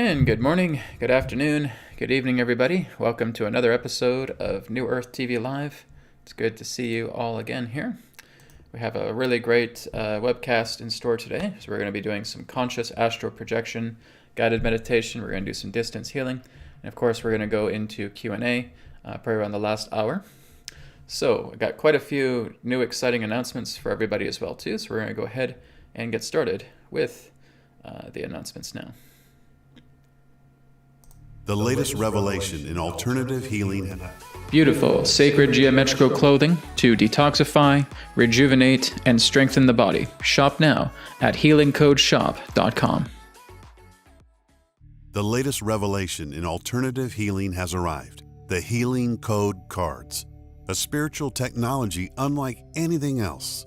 And good morning, good afternoon, good evening, everybody. Welcome to another episode of New Earth TV Live. It's good to see you all again here. We have a really great webcast in store today. So we're going to be doing some conscious astral projection, guided meditation. We're going to do some distance healing. And of course, we're going to go into Q&A probably around the last hour. So I got quite a few new exciting announcements for everybody as well too. So we're going to go ahead and get started with the announcements now. The latest revelation in alternative healing. Beautiful, sacred geometrical clothing to detoxify, rejuvenate, and strengthen the body. Shop now at healingcodeshop.com. The latest revelation in alternative healing has arrived. The Healing Code Cards, a spiritual technology unlike anything else.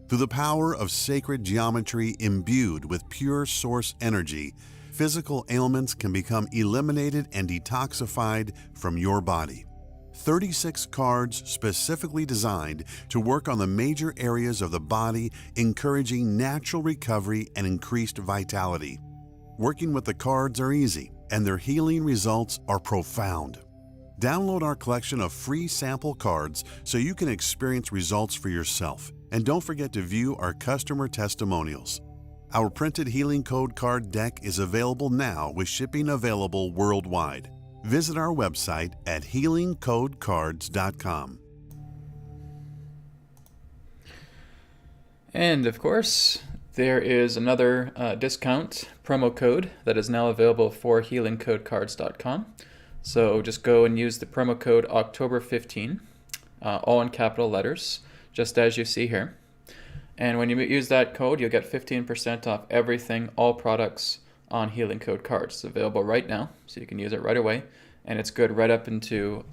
Through the power of sacred geometry imbued with pure source energy, physical ailments can become eliminated and detoxified from your body. 36 cards specifically designed to work on the major areas of the body, encouraging natural recovery and increased vitality. Working with the cards are easy, and their healing results are profound. Download our collection of free sample cards so you can experience results for yourself. And don't forget to view our customer testimonials. Our printed Healing Code card deck is available now with shipping available worldwide. Visit our website at healingcodecards.com. And of course, there is another discount promo code that is now available for healingcodecards.com. So just go and use the promo code October15, all in capital letters, just as you see here. And when you use that code, you'll get 15% off everything, all products on Healing Code Cards. It's available right now, so you can use it right away, and it's good right up until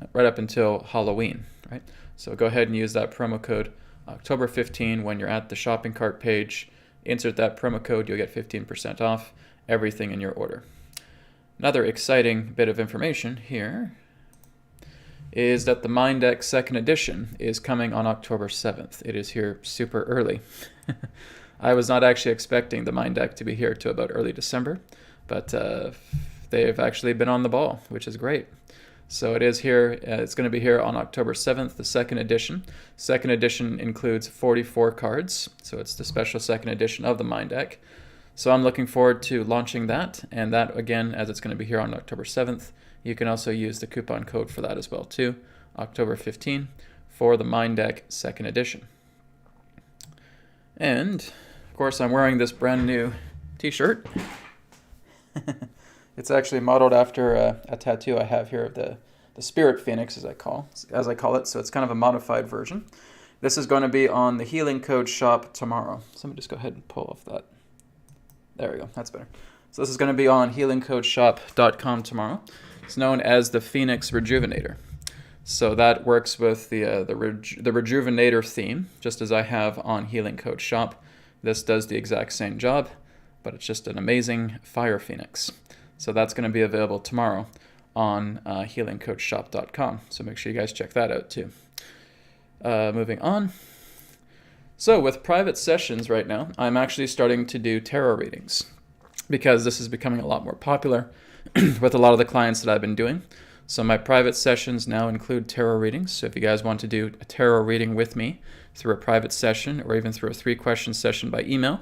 Halloween, right? So go ahead and use that promo code October15 when you're at the shopping cart page. Insert that promo code, you'll get 15% off everything in your order. Another exciting bit of information here is that the Mind Deck 2nd edition is coming on October 7th. It is here super early. I was not actually expecting the Mind Deck to be here to about early December, but they've actually been on the ball, which is great. So it is here. It's going to be here on October 7th, the 2nd edition. 2nd edition includes 44 cards, so it's the special 2nd edition of the Mind Deck. So I'm looking forward to launching that, and that, again, as it's going to be here on October 7th, you can also use the coupon code for that as well, too, October 15, for the Mind Deck 2nd edition. And, of course, I'm wearing this brand new t-shirt. It's actually modeled after a tattoo I have here of the Spirit Phoenix, as I call it, so it's kind of a modified version. This is going to be on the Healing Code shop tomorrow. So let me just go ahead and pull off that. There we go, that's better. So this is going to be on healingcodeshop.com tomorrow. It's known as the Phoenix Rejuvenator. So that works with the Rejuvenator theme, just as I have on Healing Code Shop. This does the exact same job, but it's just an amazing fire phoenix. So that's going to be available tomorrow on healingcodeshop.com. So make sure you guys check that out too. Moving on. So with private sessions right now, I'm actually starting to do tarot readings because this is becoming a lot more popular with a lot of the clients that I've been doing. So my private sessions now include tarot readings. So if you guys want to do a tarot reading with me through a private session or even through a 3-question session by email,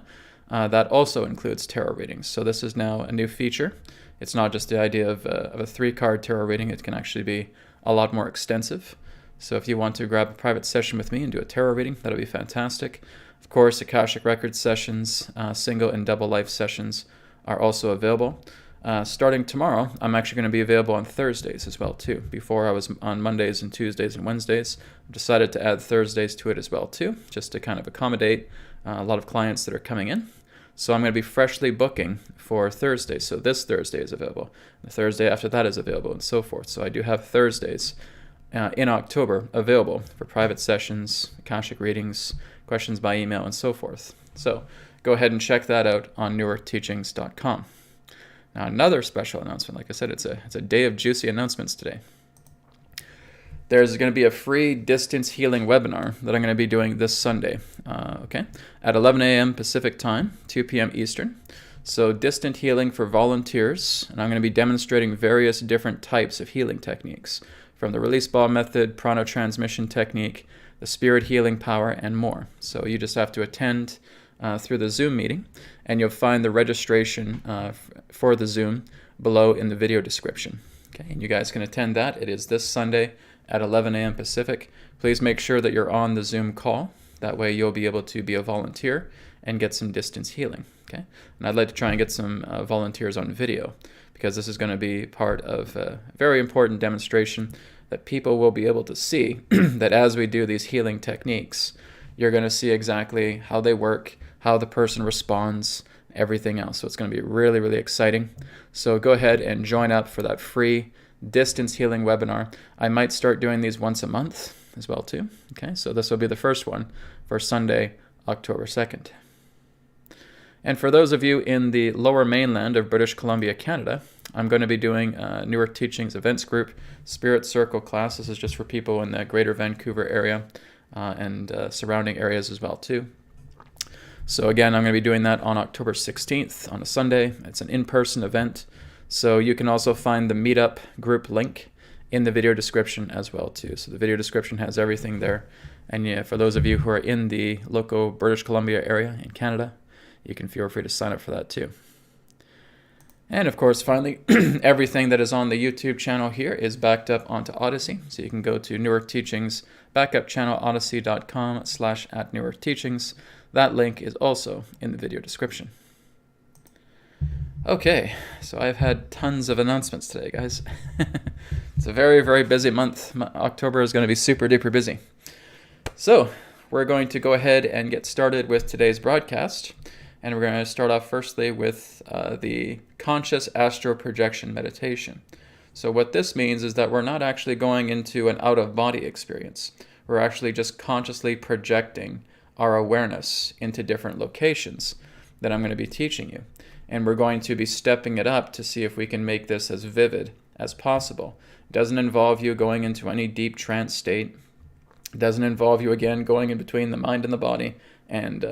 that also includes tarot readings. So this is now a new feature. It's not just the idea of a 3-card tarot reading. It can actually be a lot more extensive. So if you want to grab a private session with me and do a tarot reading, that'll be fantastic. Of course, Akashic Records sessions, single and double life sessions are also available. Starting tomorrow, I'm actually going to be available on Thursdays as well too. Before I was on Mondays and Tuesdays and Wednesdays. I've decided to add Thursdays to it as well too, just to kind of accommodate a lot of clients that are coming in. So I'm going to be freshly booking for Thursdays. So this Thursday is available. The Thursday after that is available and so forth. So I do have Thursdays in October available for private sessions, Akashic readings, questions by email, and so forth. So go ahead and check that out on newerteachings.com. Now, another special announcement. Like I said, it's a day of juicy announcements today. There's going to be a free distance healing webinar that I'm going to be doing this Sunday, at 11 a.m. Pacific time, 2 p.m. Eastern. So distant healing for volunteers, and I'm going to be demonstrating various different types of healing techniques, from the release ball method, prana transmission technique, the spirit healing power, and more. So you just have to attend through the Zoom meeting, and you'll find the registration for the Zoom below in the video description. Okay, and you guys can attend that. It is this Sunday at 11 a.m. Pacific. Please make sure that you're on the Zoom call. That way you'll be able to be a volunteer and get some distance healing. Okay, and I'd like to try and get some volunteers on video, because this is going to be part of a very important demonstration that people will be able to see that as we do these healing techniques, you're going to see exactly how they work, how the person responds, everything else. So it's going to be really, really exciting. So go ahead and join up for that free distance healing webinar. I might start doing these once a month as well too. Okay, so this will be the first one for Sunday, October 2nd. And for those of you in the lower mainland of British Columbia, Canada, I'm going to be doing a Earth Teachings Events Group Spirit Circle class. This is just for people in the greater Vancouver area and surrounding areas as well too. So again, I'm going to be doing that on October 16th on a Sunday. It's an in-person event. So you can also find the meetup group link in the video description as well too. So the video description has everything there. And yeah, for those of you who are in the local British Columbia area in Canada, you can feel free to sign up for that too. And of course, finally, everything that is on the YouTube channel here is backed up onto Odyssey. So you can go to Earth Teachings backup channel, odyssey.com/@NewEarthTeachings. That link is also in the video description. Okay, so I've had tons of announcements today, guys. It's a very, very busy month. October is going to be super duper busy. So we're going to go ahead and get started with today's broadcast. And we're going to start off firstly with the conscious astral projection meditation. So what this means is that we're not actually going into an out-of-body experience. We're actually just consciously projecting our awareness into different locations that I'm going to be teaching you. And we're going to be stepping it up to see if we can make this as vivid as possible. It doesn't involve you going into any deep trance state. It doesn't involve you, again, going in between the mind and the body and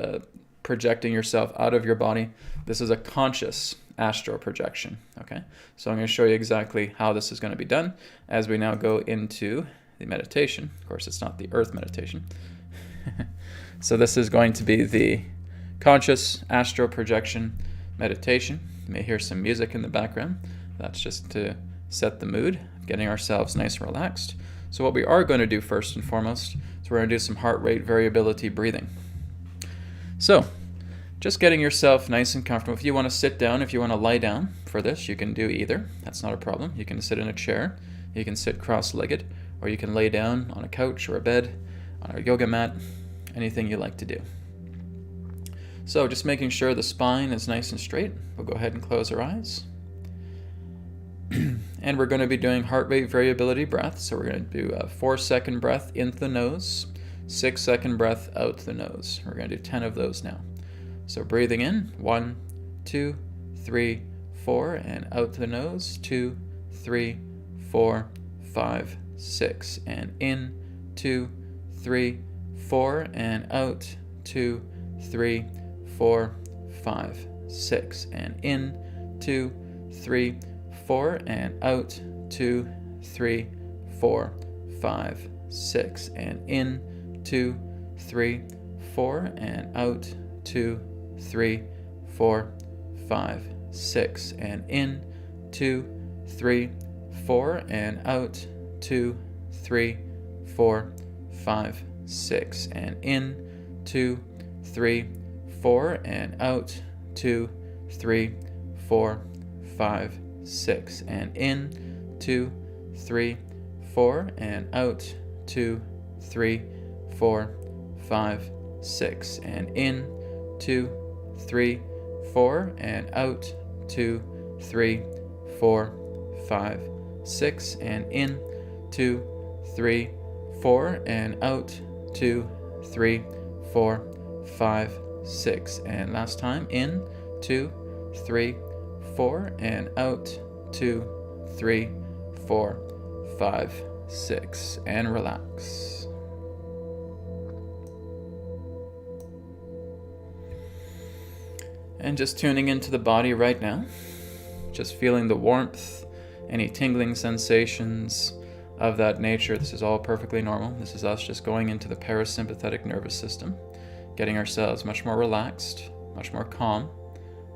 projecting yourself out of your body. This is a conscious astral projection, okay? So I'm going to show you exactly how this is going to be done as we now go into the meditation. Of course, it's not the earth meditation. So this is going to be the conscious astral projection meditation. You may hear some music in the background. That's just to set the mood, getting ourselves nice and relaxed. So what we are going to do first and foremost is we're going to do some heart rate variability breathing. So, just getting yourself nice and comfortable. If you want to sit down, if you want to lie down for this, you can do either. That's not a problem. You can sit in a chair, you can sit cross-legged, or you can lay down on a couch or a bed, on a yoga mat, anything you like to do. So, just making sure the spine is nice and straight. We'll go ahead and close our eyes. And we're going to be doing heart rate variability breath. So we're going to do a 4-second breath into the nose, 6-second breath out the nose. We're going to do 10 of those now. So breathing in, 1, 2, 3, 4, and out the nose, 2, 3, 4, 5, 6, and in, 2, 3, 4, and out, 2, 3, 4, 5, 6, and in, 2, 3, 4, and out, 2, 3, 4, 5, 6, and in, 2, 3, 4, and out, 2, 3, 4, 5, 6, and in, 2, 3, 4, and out, 2, 3, 4, 5, 6, and in, 2, 3, 4, and out, 2, 3, 4, 5, 6, and in, 2, 3, 4, and out, 2, 3, 4, 5, 6, and in, 2, 3, 4, and out, 2, 3, 4, 5, 6, and in, 2, 3, 4, and out, 2, 3, 4, 5, 6, and last time, in, 2, 3, 4, and out, 2, 3, 4, 5, 6, and relax. And just tuning into the body right now. Just feeling the warmth, any tingling sensations of that nature. This is all perfectly normal. This is us just going into the parasympathetic nervous system, getting ourselves much more relaxed, much more calm,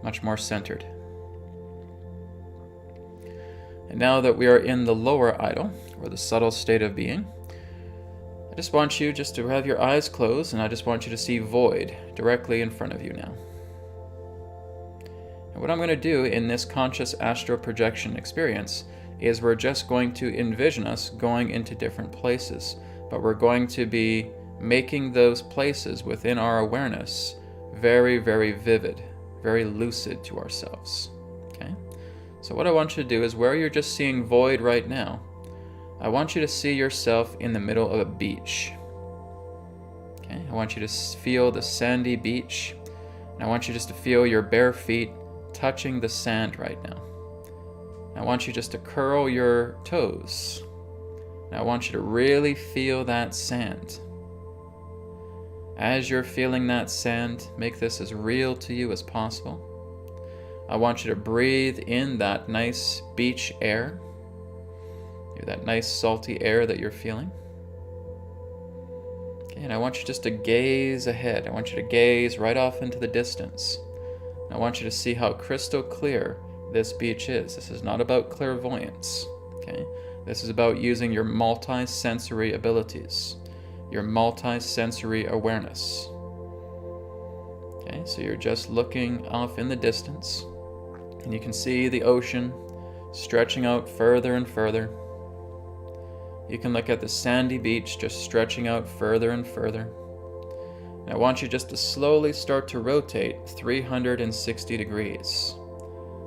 much more centered. And now that we are in the lower idle, or the subtle state of being, I just want you just to have your eyes closed, and I just want you to see void directly in front of you now. And what I'm going to do in this conscious astral projection experience is we're just going to envision us going into different places, but we're going to be making those places within our awareness very, very vivid, very lucid to ourselves. Okay? So what I want you to do is, where you're just seeing void right now, I want you to see yourself in the middle of a beach. Okay? I want you to feel the sandy beach, and I want you just to feel your bare feet touching the sand right now. I want you just to curl your toes. And I want you to really feel that sand. As you're feeling that sand, make this as real to you as possible. I want you to breathe in that nice beach air, that nice salty air that you're feeling. Okay, and I want you just to gaze ahead. I want you to gaze right off into the distance. And I want you to see how crystal clear this beach is. This is not about clairvoyance. Okay? This is about using your multi-sensory abilities, your multi-sensory awareness. Okay, so you're just looking off in the distance, and you can see the ocean stretching out further and further. You can look at the sandy beach just stretching out further and further. And I want you just to slowly start to rotate 360 degrees.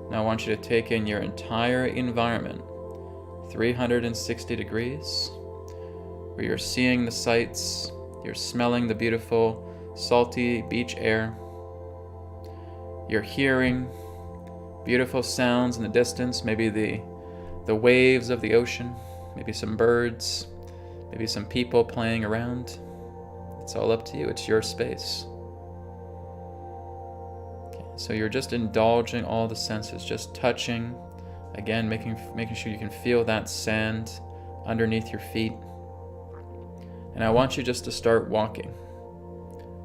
Now I want you to take in your entire environment, 360 degrees, where you're seeing the sights, you're smelling the beautiful, salty beach air, you're hearing beautiful sounds in the distance, maybe the waves of the ocean, maybe some birds, maybe some people playing around. It's all up to you. It's your space. Okay, so you're just indulging all the senses, just touching, again, making sure you can feel that sand underneath your feet. And I want you just to start walking.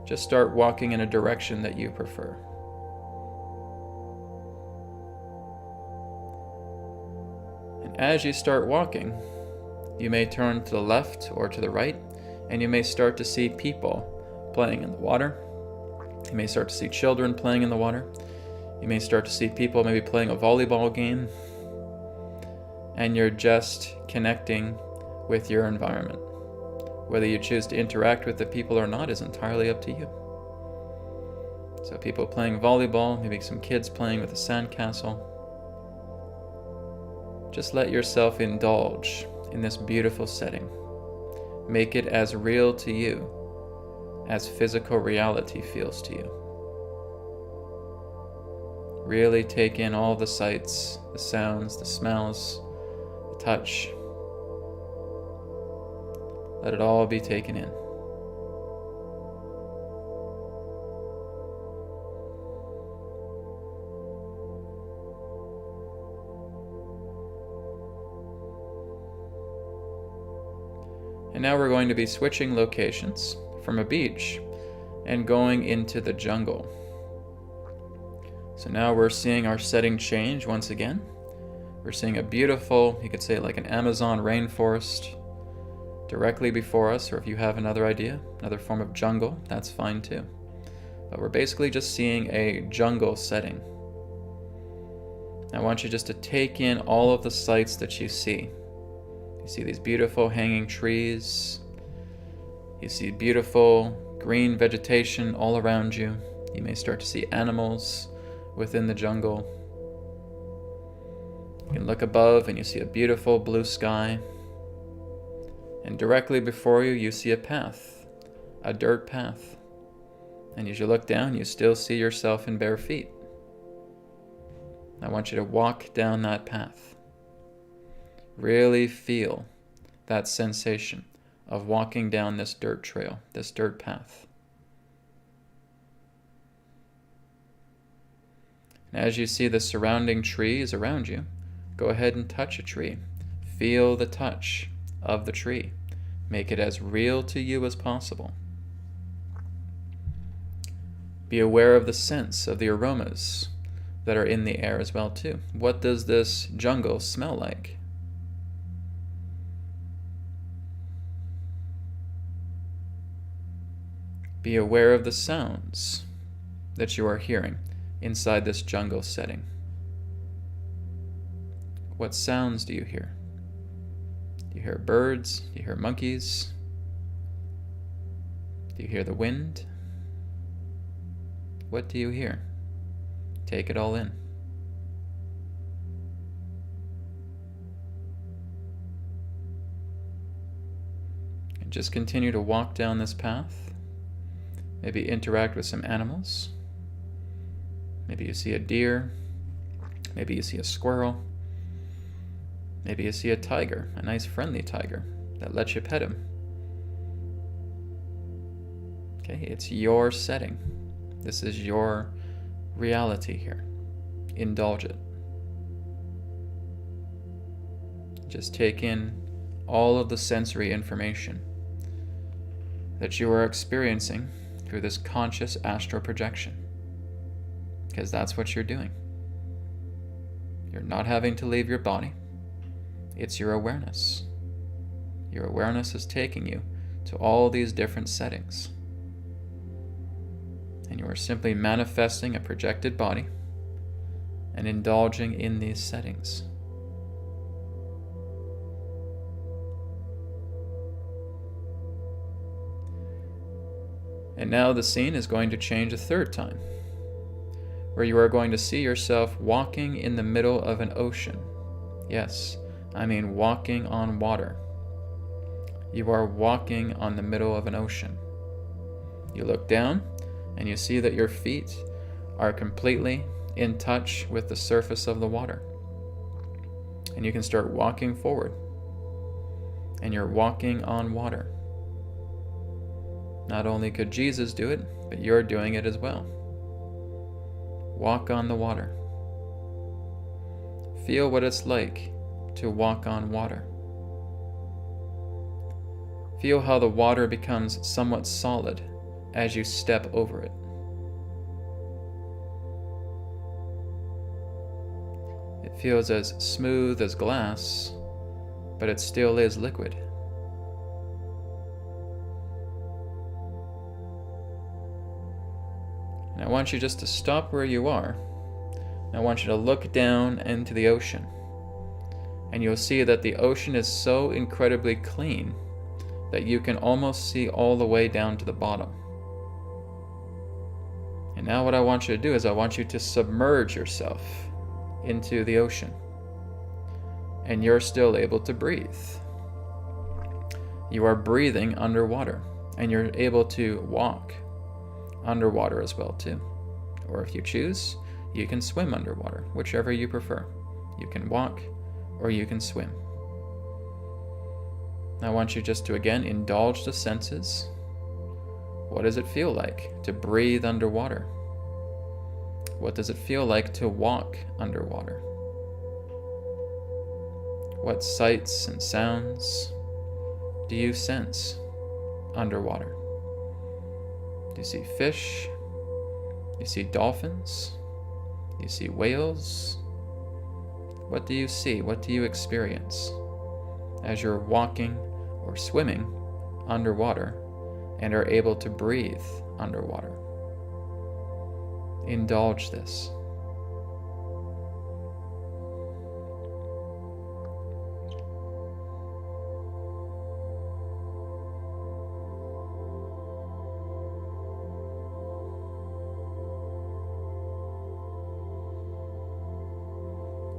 Just start walking in a direction that you prefer. And as you start walking, you may turn to the left or to the right, and you may start to see people playing in the water. You may start to see children playing in the water. You may start to see people maybe playing a volleyball game. And you're just connecting with your environment. Whether you choose to interact with the people or not is entirely up to you. So people playing volleyball, maybe some kids playing with a sandcastle. Just let yourself indulge in this beautiful setting. Make it as real to you as physical reality feels to you. Really take in all the sights, the sounds, the smells, the touch. Let it all be taken in. And now we're going to be switching locations from a beach and going into the jungle. So now we're seeing our setting change once again. We're seeing a beautiful, you could say like an Amazon rainforest directly before us, or if you have another idea, another form of jungle, that's fine too. But we're basically just seeing a jungle setting. I want you just to take in all of the sights that you see. You see these beautiful hanging trees. You see beautiful green vegetation all around you. You may start to see animals within the jungle. You can look above and you see a beautiful blue sky. And directly before you, you see a path, a dirt path. And as you look down, you still see yourself in bare feet. I want you to walk down that path. Really feel that sensation of walking down this dirt trail, this dirt path. As you see the surrounding trees around you, go ahead and touch a tree. Feel the touch of the tree. Make it as real to you as possible. Be aware of the sense of the aromas that are in the air as well too. What does this jungle smell like? Be aware of the sounds that you are hearing inside this jungle setting. What sounds do you hear? Do you hear birds? Do you hear monkeys? Do you hear the wind? What do you hear? Take it all in. And just continue to walk down this path. Maybe interact with some animals. Maybe you see a deer. Maybe you see a squirrel. Maybe you see a tiger, a nice friendly tiger that lets you pet him. Okay, it's your setting. This is your reality here. Indulge it. Just take in all of the sensory information that you are experiencing through this conscious astral projection. Because that's what you're doing. You're not having to leave your body. It's your awareness. Your awareness is taking you to all these different settings. And you are simply manifesting a projected body and indulging in these settings. And now the scene is going to change a third time, where you are going to see yourself walking in the middle of an ocean. Yes, I mean walking on water. You are walking on the middle of an ocean. You look down and you see that your feet are completely in touch with the surface of the water. And you can start walking forward. And you're walking on water. Not only could Jesus do it, but you're doing it as well. Walk on the water. Feel what it's like to walk on water. Feel how the water becomes somewhat solid as you step over it. It feels as smooth as glass, but it still is liquid. And I want you just to stop where you are. And I want you to look down into the ocean. And you'll see that the ocean is so incredibly clean that you can almost see all the way down to the bottom. And now what I want you to do is I want you to submerge yourself into the ocean. And you're still able to breathe. You are breathing underwater. And you're able to walk underwater as well too. Or if you choose, you can swim underwater, whichever you prefer. You can walk or you can swim. I want you just to again indulge the senses. What does it feel like to breathe underwater? What does it feel like to walk underwater? What sights and sounds do you sense underwater? Do you see fish? Do you see dolphins? Do you see whales? What do you see? What do you experience as you're walking or swimming underwater and are able to breathe underwater? Indulge this.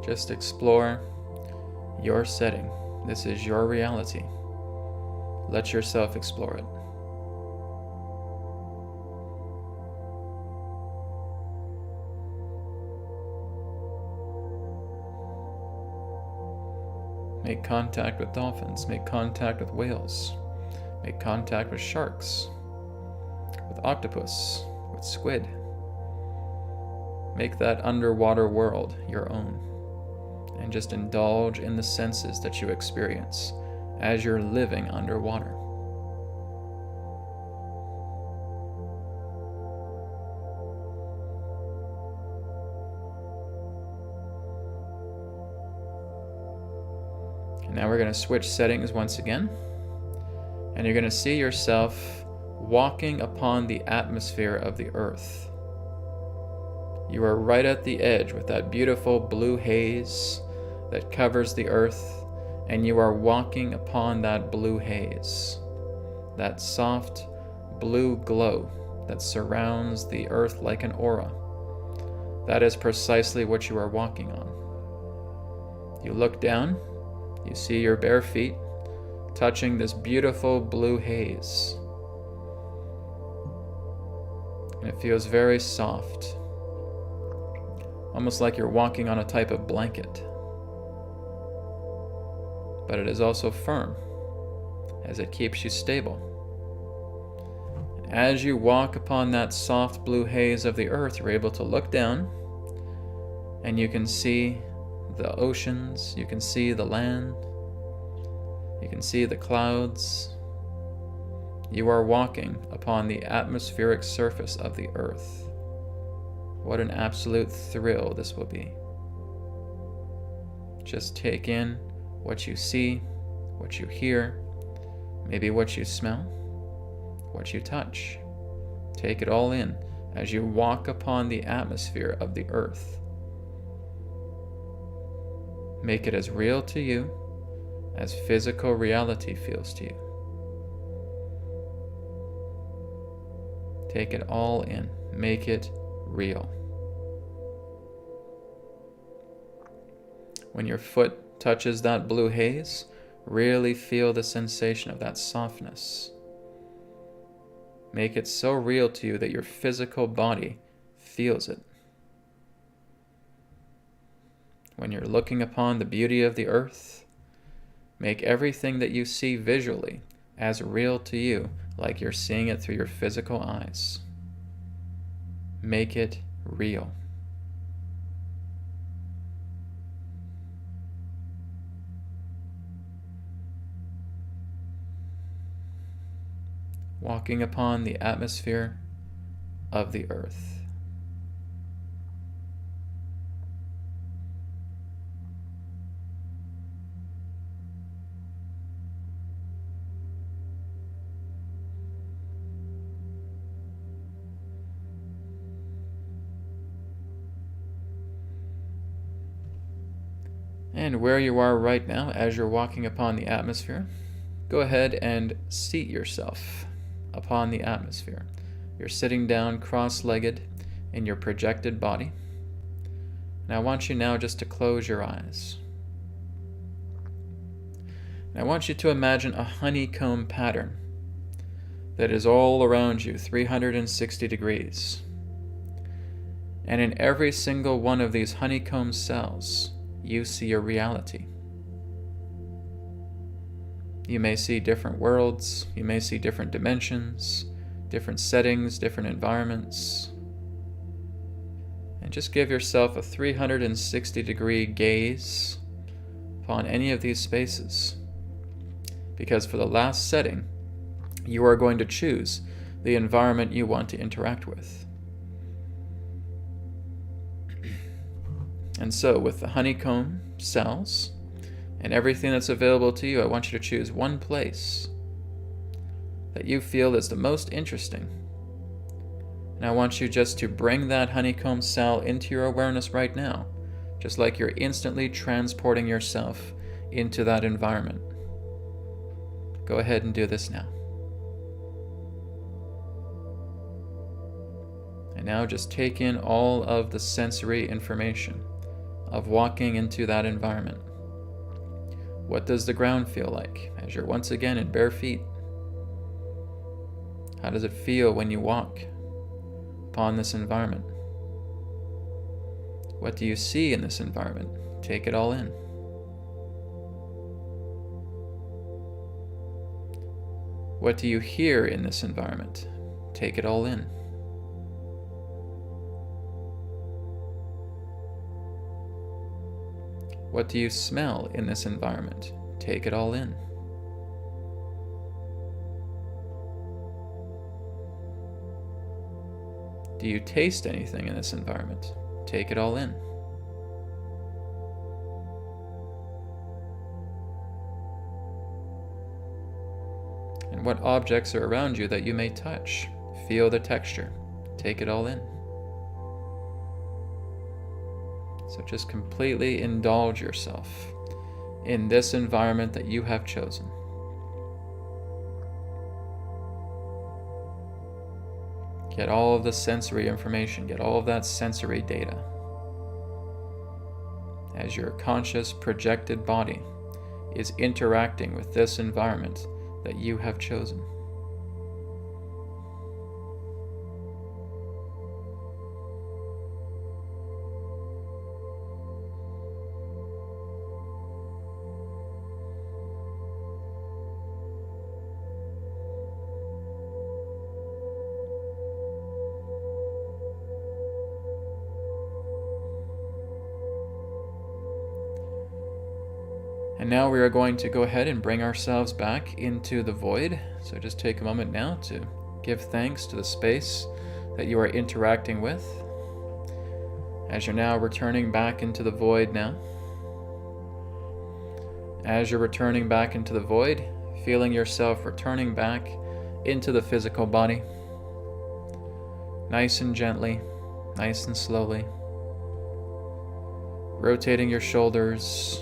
Just explore your setting. This is your reality. Let yourself explore it. Make contact with dolphins. Make contact with whales. Make contact with sharks. With octopus. With squid. Make that underwater world your own, and just indulge in the senses that you experience as you're living underwater. And now we're going to switch settings once again, and you're going to see yourself walking upon the atmosphere of the Earth. You are right at the edge with that beautiful blue haze that covers the Earth, and you are walking upon that blue haze, that soft blue glow that surrounds the Earth like an aura. That is precisely what you are walking on. You look down, you see your bare feet touching this beautiful blue haze, and it feels very soft, almost like you're walking on a type of blanket. But it is also firm, as it keeps you stable. And as you walk upon that soft blue haze of the Earth, you're able to look down, and you can see the oceans, you can see the land, you can see the clouds. You are walking upon the atmospheric surface of the Earth. What an absolute thrill this will be. Just take in what you see, what you hear, maybe what you smell, what you touch. Take it all in as you walk upon the atmosphere of the Earth. Make it as real to you as physical reality feels to you. Take it all in. Make it real. When your foot touches that blue haze, really feel the sensation of that softness. Make it so real to you that your physical body feels it. When you're looking upon the beauty of the Earth, make everything that you see visually as real to you, like you're seeing it through your physical eyes. Make it real. Walking upon the atmosphere of the Earth. And where you are right now, as you're walking upon the atmosphere, go ahead and seat yourself upon the atmosphere. You're sitting down cross-legged in your projected body. And I want you now just to close your eyes. And I want you to imagine a honeycomb pattern that is all around you, 360 degrees. And in every single one of these honeycomb cells, you see a reality. You may see different worlds, you may see different dimensions, different settings, different environments. And just give yourself a 360-degree gaze upon any of these spaces. Because for the last setting, you are going to choose the environment you want to interact with. And so with the honeycomb cells and everything that's available to you, I want you to choose one place that you feel is the most interesting. And I want you just to bring that honeycomb cell into your awareness right now, just like you're instantly transporting yourself into that environment. Go ahead and do this now. And now just take in all of the sensory information of walking into that environment. What does the ground feel like as you're once again in bare feet? How does it feel when you walk upon this environment? What do you see in this environment? Take it all in. What do you hear in this environment? Take it all in. What do you smell in this environment? Take it all in. Do you taste anything in this environment? Take it all in. And what objects are around you that you may touch? Feel the texture. Take it all in. So just completely indulge yourself in this environment that you have chosen. Get all of the sensory information, get all of that sensory data as your conscious projected body is interacting with this environment that you have chosen. And now we are going to go ahead and bring ourselves back into the void. So just take a moment now to give thanks to the space that you are interacting with. As you're now returning back into the void now. As you're returning back into the void, feeling yourself returning back into the physical body. Nice and gently, nice and slowly. Rotating your shoulders,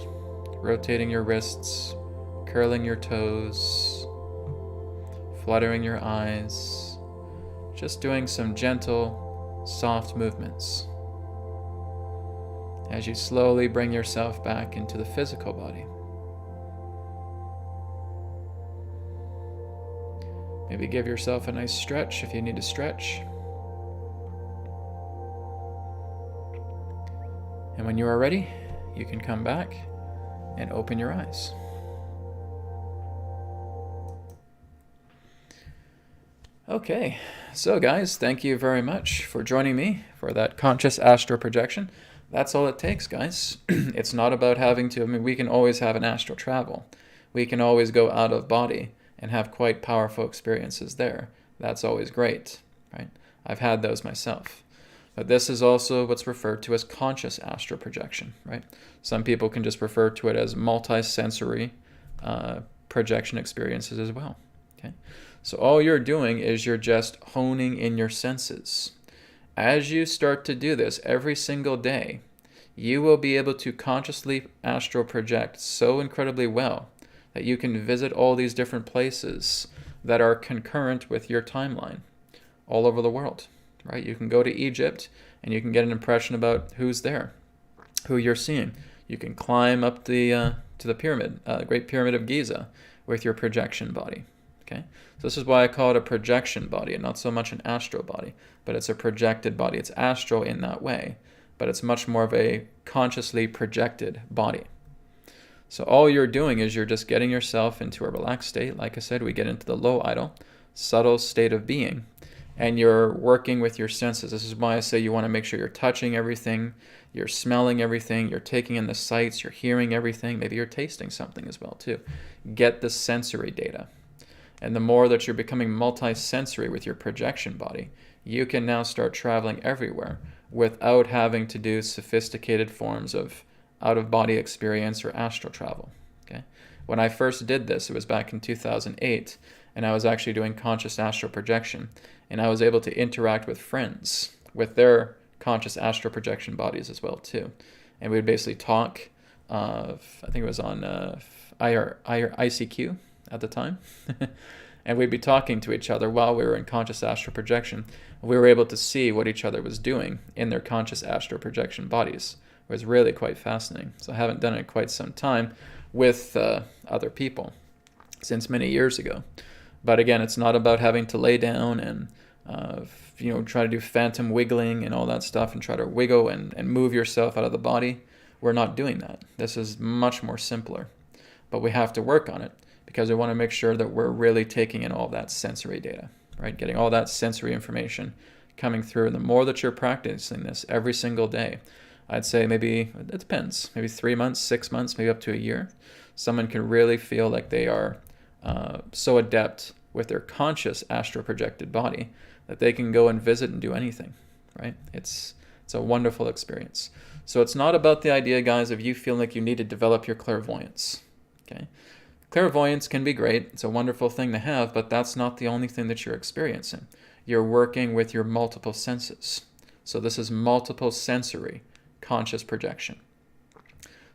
rotating your wrists, curling your toes, fluttering your eyes, just doing some gentle, soft movements as you slowly bring yourself back into the physical body. Maybe give yourself a nice stretch if you need to stretch. And when you are ready, you can come back and open your eyes. Okay, so guys, thank you very much for joining me for that conscious astral projection. That's all it takes, guys. It's not about having to, we can always have an astral travel. We can always go out of body and have quite powerful experiences there. That's always great, right? I've had those myself. But this is also what's referred to as conscious astral projection, right? Some people can just refer to it as multi-sensory projection experiences as well, okay? So all you're doing is you're just honing in your senses. As you start to do this every single day, you will be able to consciously astral project so incredibly well that you can visit all these different places that are concurrent with your timeline all over the world. Right? You can go to Egypt and you can get an impression about who's there, who you're seeing. You can climb up to the pyramid, the Great Pyramid of Giza, with your projection body. Okay, so this is why I call it a projection body and not so much an astral body, but it's a projected body. It's astral in that way, but it's much more of a consciously projected body. So all you're doing is you're just getting yourself into a relaxed state. Like I said, we get into the low idle, subtle state of being. And you're working with your senses. This is why I say you want to make sure you're touching everything, you're smelling everything, you're taking in the sights, you're hearing everything. Maybe you're tasting something as well too. Get the sensory data. And the more that you're becoming multi-sensory with your projection body, you can now start traveling everywhere without having to do sophisticated forms of out-of-body experience or astral travel. Okay? When I first did this, it was back in 2008, and I was actually doing conscious astral projection. And I was able to interact with friends with their conscious astral projection bodies as well too. And we would basically talk, I think it was on ICQ at the time. And we'd be talking to each other while we were in conscious astral projection. We were able to see what each other was doing in their conscious astral projection bodies. It was really quite fascinating. So I haven't done it in quite some time with other people since many years ago. But again, it's not about having to lay down and try to do phantom wiggling and all that stuff and try to wiggle and move yourself out of the body. We're not doing that. This is much more simpler. But we have to work on it because we want to make sure that we're really taking in all that sensory data, right? Getting all that sensory information coming through. And the more that you're practicing this every single day, I'd say maybe, it depends, maybe 3 months, 6 months, maybe up to a year. Someone can really feel like they are so adept with their conscious astral projected body that they can go and visit and do anything, right? It's a wonderful experience. So it's not about the idea, guys, of you feeling like you need to develop your clairvoyance, okay? Clairvoyance can be great. It's a wonderful thing to have, but that's not the only thing that you're experiencing. You're working with your multiple senses. So this is multiple sensory conscious projection.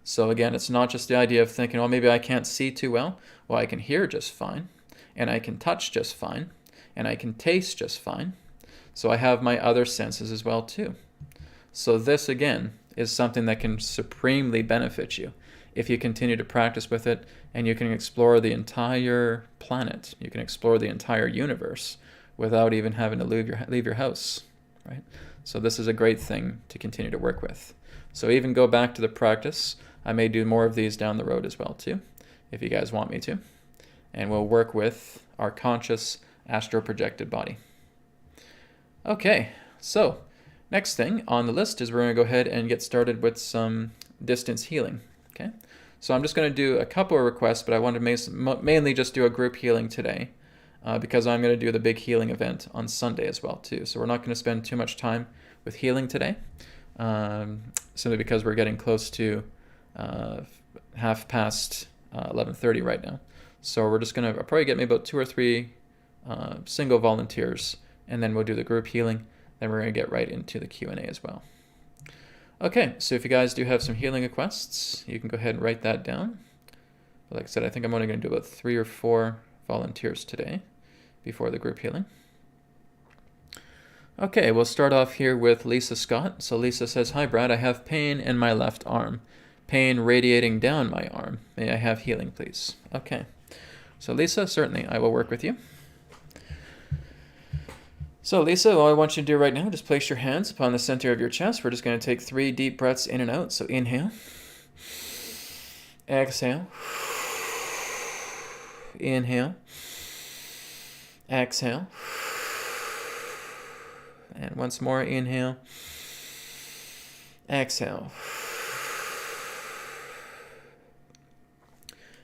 So again, it's not just the idea of thinking, oh, maybe I can't see too well. Well, I can hear just fine, and I can touch just fine, and I can taste just fine. So I have my other senses as well too. So this, again, is something that can supremely benefit you if you continue to practice with it, and you can explore the entire planet. You can explore the entire universe without even having to leave your house, right? So this is a great thing to continue to work with. So even go back to the practice. I may do more of these down the road as well too, if you guys want me to. And we'll work with our conscious astral projected body. Okay, so next thing on the list is we're going to go ahead and get started with some distance healing. Okay, so I'm just going to do a couple of requests, but I want to mainly just do a group healing today because I'm going to do the big healing event on Sunday as well too. So we're not going to spend too much time with healing today, simply because we're getting close to 11:30 right now. So we're just going to probably get maybe about 2 or 3 single volunteers, and then we'll do the group healing. Then we're going to get right into the Q&A as well. Okay, so if you guys do have some healing requests, you can go ahead and write that down. But like I said, I think I'm only going to do about 3 or 4 volunteers today before the group healing. Okay, we'll start off here with Lisa Scott. So Lisa says, "Hi Brad, I have pain in my left arm. Pain radiating down my arm. May I have healing, please?" Okay, so Lisa, certainly I will work with you. So Lisa, all I want you to do right now, just place your hands upon the center of your chest. We're just going to take 3 deep breaths in and out. So inhale, exhale, inhale, exhale, and once more, inhale, exhale.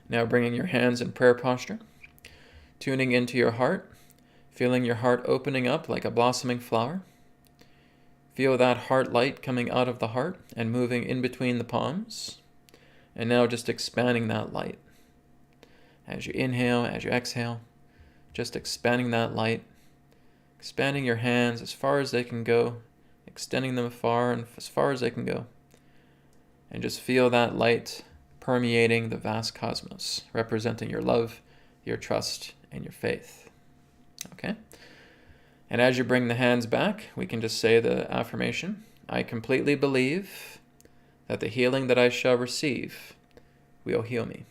Now bringing your hands in prayer posture, tuning into your heart, feeling your heart opening up like a blossoming flower. Feel that heart light coming out of the heart and moving in between the palms. And now just expanding that light. As you inhale, as you exhale, just expanding that light, expanding your hands as far as they can go, extending them far and as far as they can go. And just feel that light permeating the vast cosmos, representing your love, your trust, and your faith. Okay? And as you bring the hands back, we can just say the affirmation, "I completely believe that the healing that I shall receive will heal me."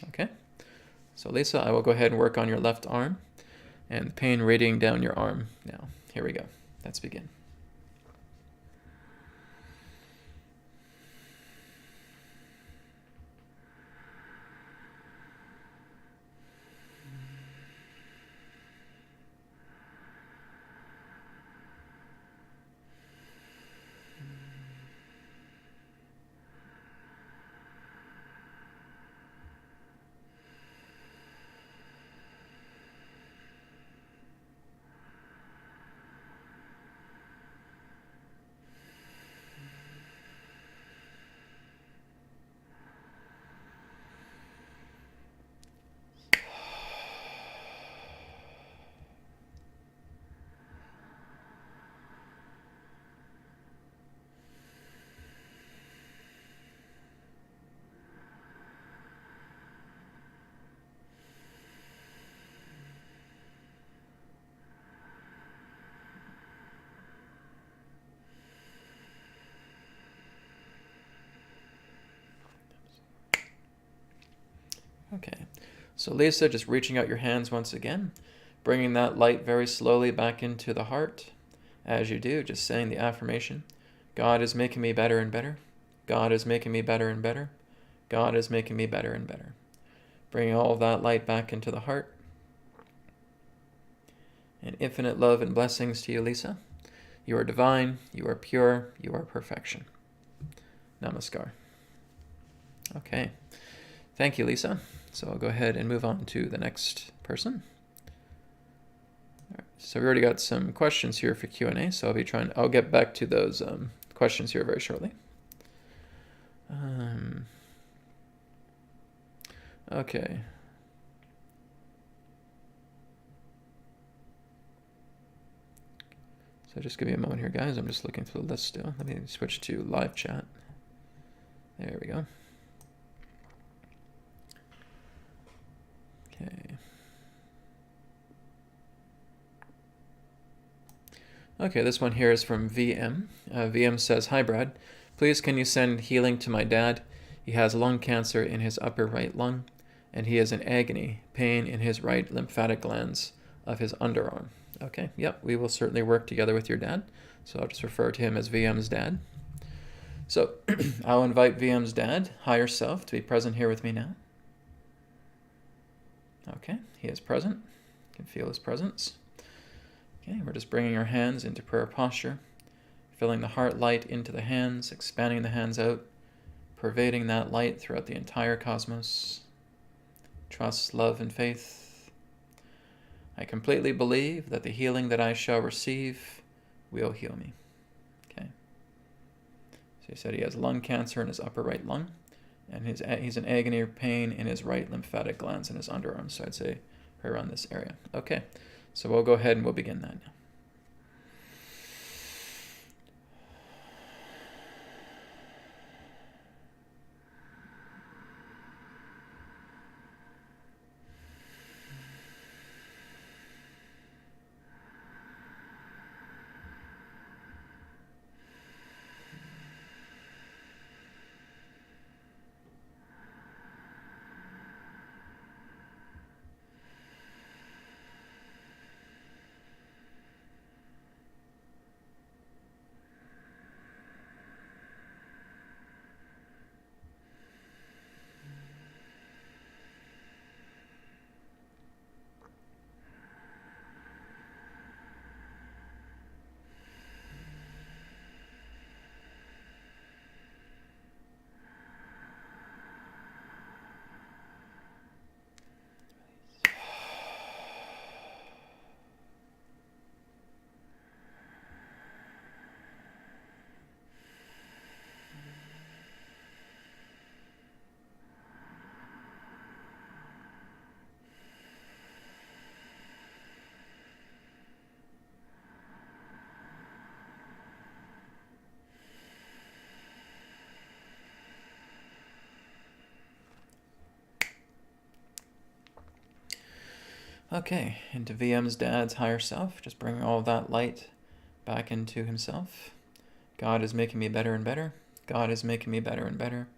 Okay? So Lisa, I will go ahead and work on your left arm and the pain radiating down your arm now. Here we go. Let's begin. Okay, so Lisa, just reaching out your hands once again, bringing that light very slowly back into the heart. As you do, just saying the affirmation, "God is making me better and better. God is making me better and better. God is making me better and better." Bringing all of that light back into the heart. And infinite love and blessings to you, Lisa. You are divine. You are pure. You are perfection. Namaskar. Okay. Thank you, Lisa. So I'll go ahead and move on to the next person. All right. So we already got some questions here for Q&A, so I'll get back to those questions here very shortly. Okay. So just give me a moment here, guys. I'm just looking through the list still. Let me switch to live chat. There we go. Okay. Okay, this one here is from VM. VM says, "Hi, Brad. Please can you send healing to my dad? He has lung cancer in his upper right lung, and he is in agony, pain in his right lymphatic glands of his underarm." Okay, yep, we will certainly work together with your dad. So I'll just refer to him as VM's dad. So I'll invite VM's dad, higher self, to be present here with me now. Okay, he is present. You can feel his presence. Okay, we're just bringing our hands into prayer posture, filling the heart light into the hands, expanding the hands out, pervading that light throughout the entire cosmos. Trust, love, and faith. I completely believe that the healing that I shall receive will heal me. Okay. So he said he has lung cancer in his upper right lung, and he's in agony or pain in his right lymphatic glands in his underarm. So I'd say right around this area. Okay. So we'll go ahead and we'll begin that now. Okay, into VM's dad's higher self, just bringing all of that light back into himself. God is making me better and better. God is making me better and better.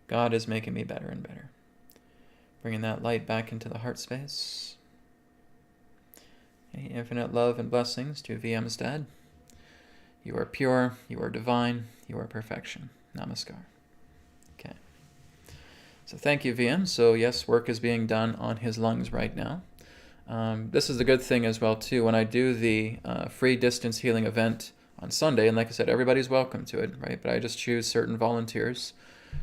God is making me better and better. Bringing that light back into the heart space. Okay, infinite love and blessings to VM's dad. You are pure, you are divine, you are perfection. Namaskar. Okay. So thank you, VM. So yes, work is being done on his lungs right now. This is the good thing as well, too. When I do the free distance healing event on Sunday, and like I said, everybody's welcome to it, right? But I just choose certain volunteers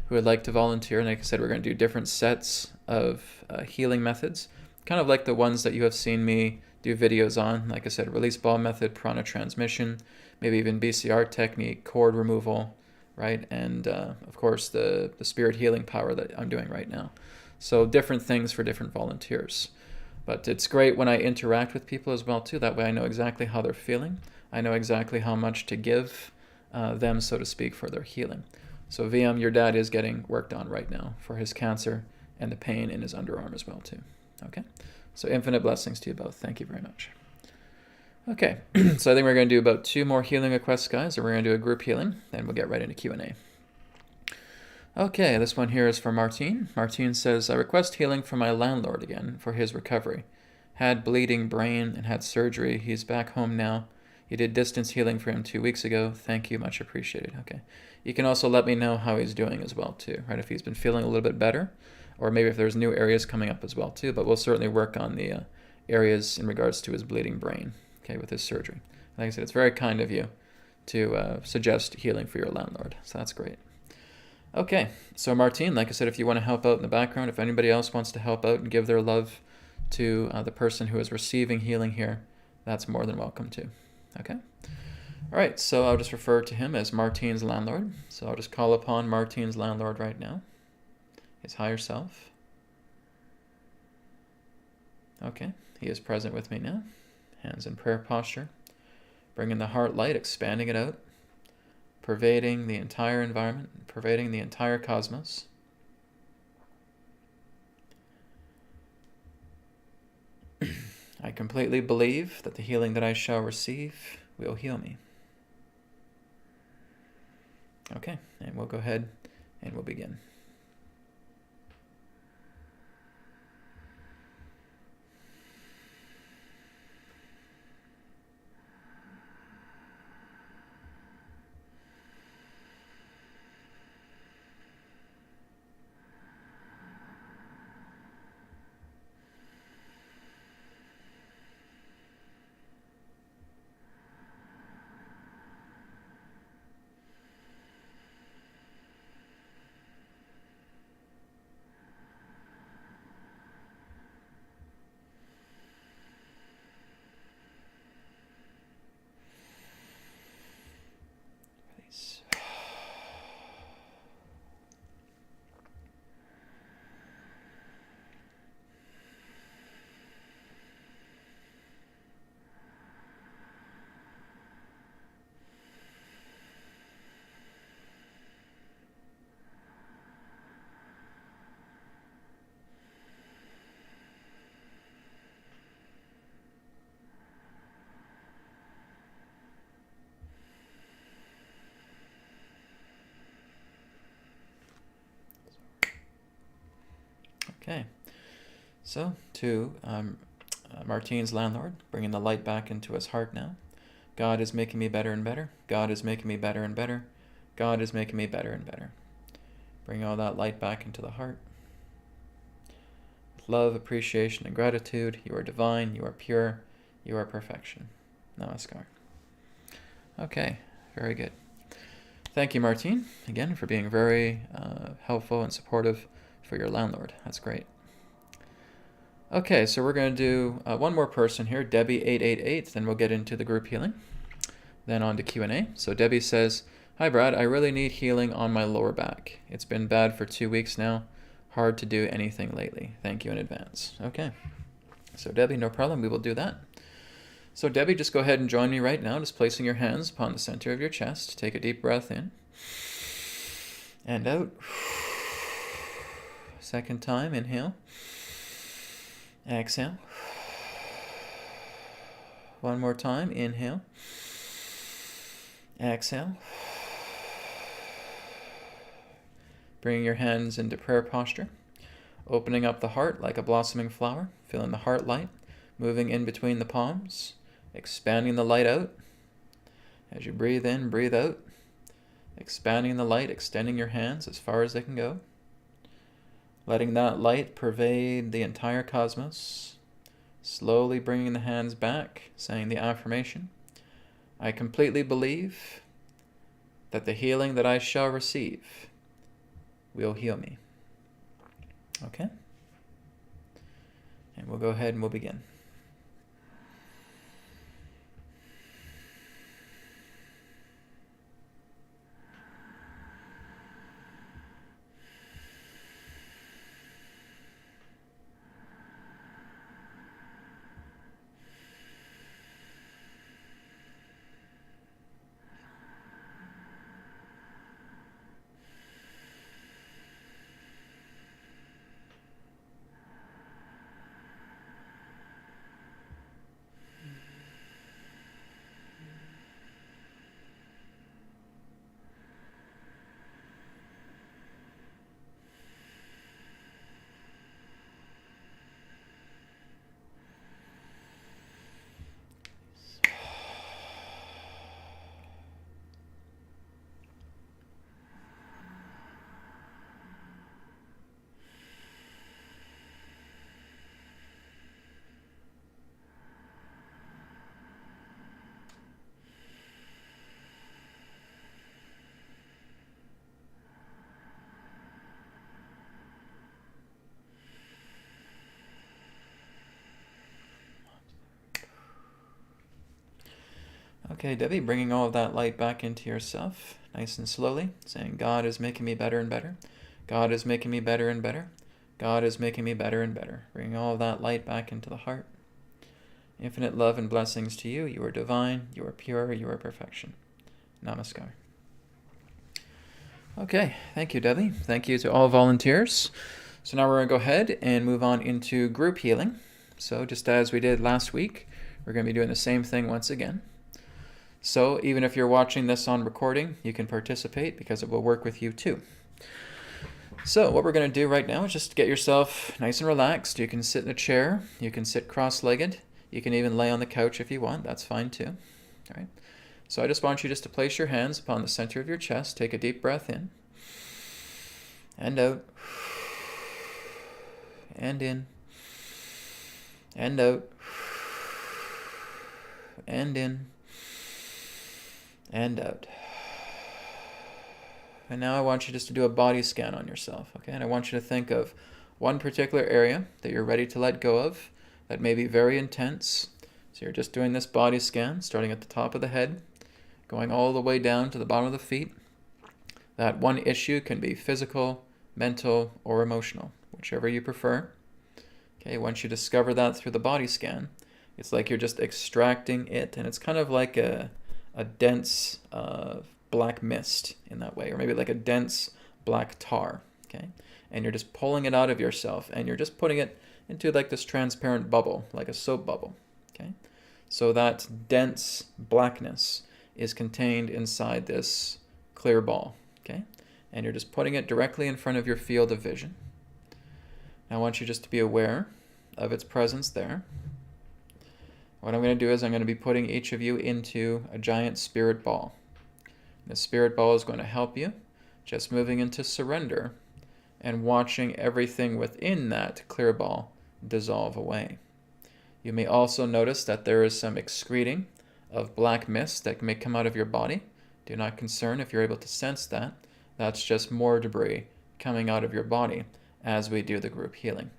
who would like to volunteer. And like I said, we're going to do different sets of healing methods, kind of like the ones that you have seen me do videos on. Like I said, release ball method, prana transmission, maybe even BCR technique, cord removal, right? And of course, the spirit healing power that I'm doing right now. So different things for different volunteers. But it's great when I interact with people as well, too. That way I know exactly how they're feeling. I know exactly how much to give them, so to speak, for their healing. So VM, your dad is getting worked on right now for his cancer and the pain in his underarm as well, too. Okay? So infinite blessings to you both. Thank you very much. Okay, so I think we're going to do about 2 more healing requests, guys, and we're going to do a group healing. Then we'll get right into Q&A. Okay, this one here is for Martine. Martine says, I request healing for my landlord again for his recovery. Had bleeding brain and had surgery. He's back home now. You did distance healing for him 2 weeks ago. Thank you, much appreciated. Okay. You can also let me know how he's doing as well, too, right? If he's been feeling a little bit better, or maybe if there's new areas coming up as well, too. But we'll certainly work on the areas in regards to his bleeding brain, okay, with his surgery. Like I said, it's very kind of you to suggest healing for your landlord. So that's great. Okay, so Martine, like I said, if you want to help out in the background, if anybody else wants to help out and give their love to the person who is receiving healing here, that's more than welcome too. Okay? All right, so I'll just refer to him as Martine's landlord. So I'll just call upon Martine's landlord right now, his higher self. Okay, he is present with me now. Hands in prayer posture. Bringing the heart light, expanding it out, pervading the entire environment, pervading the entire cosmos. I completely believe that the healing that I shall receive will heal me. Okay, and we'll go ahead and we'll begin. Release. Okay, so to Martine's landlord, bringing the light back into his heart now. God is making me better and better. God is making me better and better. God is making me better and better. Bring all that light back into the heart. With love, appreciation, and gratitude, you are divine, you are pure, you are perfection. Namaskar. Okay, very good. Thank you, Martine, again, for being very helpful and supportive for your landlord. That's great. Okay, so we're going to do one more person here, Debbie888, then we'll get into the group healing. Then on to Q&A. So Debbie says, "Hi Brad, I really need healing on my lower back. It's been bad for 2 weeks now. Hard to do anything lately. Thank you in advance." Okay, so Debbie, no problem, we will do that. So Debbie, just go ahead and join me right now, just placing your hands upon the center of your chest. Take a deep breath in and out. Second time, inhale. Exhale. One more time, inhale. Exhale. Bringing your hands into prayer posture. Opening up the heart like a blossoming flower. Feeling the heart light. Moving in between the palms. Expanding the light out. As you breathe in, breathe out. Expanding the light, extending your hands as far as they can go. Letting that light pervade the entire cosmos. Slowly bringing the hands back, saying the affirmation. I completely believe that the healing that I shall receive will heal me. Okay? And we'll go ahead and we'll begin. Okay, Debbie, bringing all of that light back into yourself, nice and slowly, saying, God is making me better and better. God is making me better and better. God is making me better and better. Bringing all of that light back into the heart. Infinite love and blessings to you. You are divine, you are pure, you are perfection. Namaskar. Okay, thank you, Debbie. Thank you to all volunteers. So now we're going to go ahead and move on into group healing. So just as we did last week, we're going to be doing the same thing once again. So even if you're watching this on recording, you can participate because it will work with you too. So what we're going to do right now is just get yourself nice and relaxed. You can sit in a chair. You can sit cross-legged. You can even lay on the couch if you want. That's fine too. All right. So I just want you just to place your hands upon the center of your chest. Take a deep breath in and out and in and out and in and out. And now I want you just to do a body scan on yourself, okay? And I want you to think of one particular area that you're ready to let go of that may be very intense. So you're just doing this body scan, starting at the top of the head, going all the way down to the bottom of the feet. That one issue can be physical, mental, or emotional, whichever you prefer. Okay, once you discover that through the body scan, it's like you're just extracting it, and it's kind of like a dense black mist in that way, or maybe like a dense black tar, okay? And you're just pulling it out of yourself, and you're just putting it into like this transparent bubble, like a soap bubble, okay? So that dense blackness is contained inside this clear ball, okay? And you're just putting it directly in front of your field of vision. Now I want you just to be aware of its presence there. What I'm going to do is I'm going to be putting each of you into a giant spirit ball. The spirit ball is going to help you just moving into surrender and watching everything within that clear ball dissolve away. You may also notice that there is some excreting of black mist that may come out of your body. Do not concern if you're able to sense that. That's just more debris coming out of your body as we do the group healing.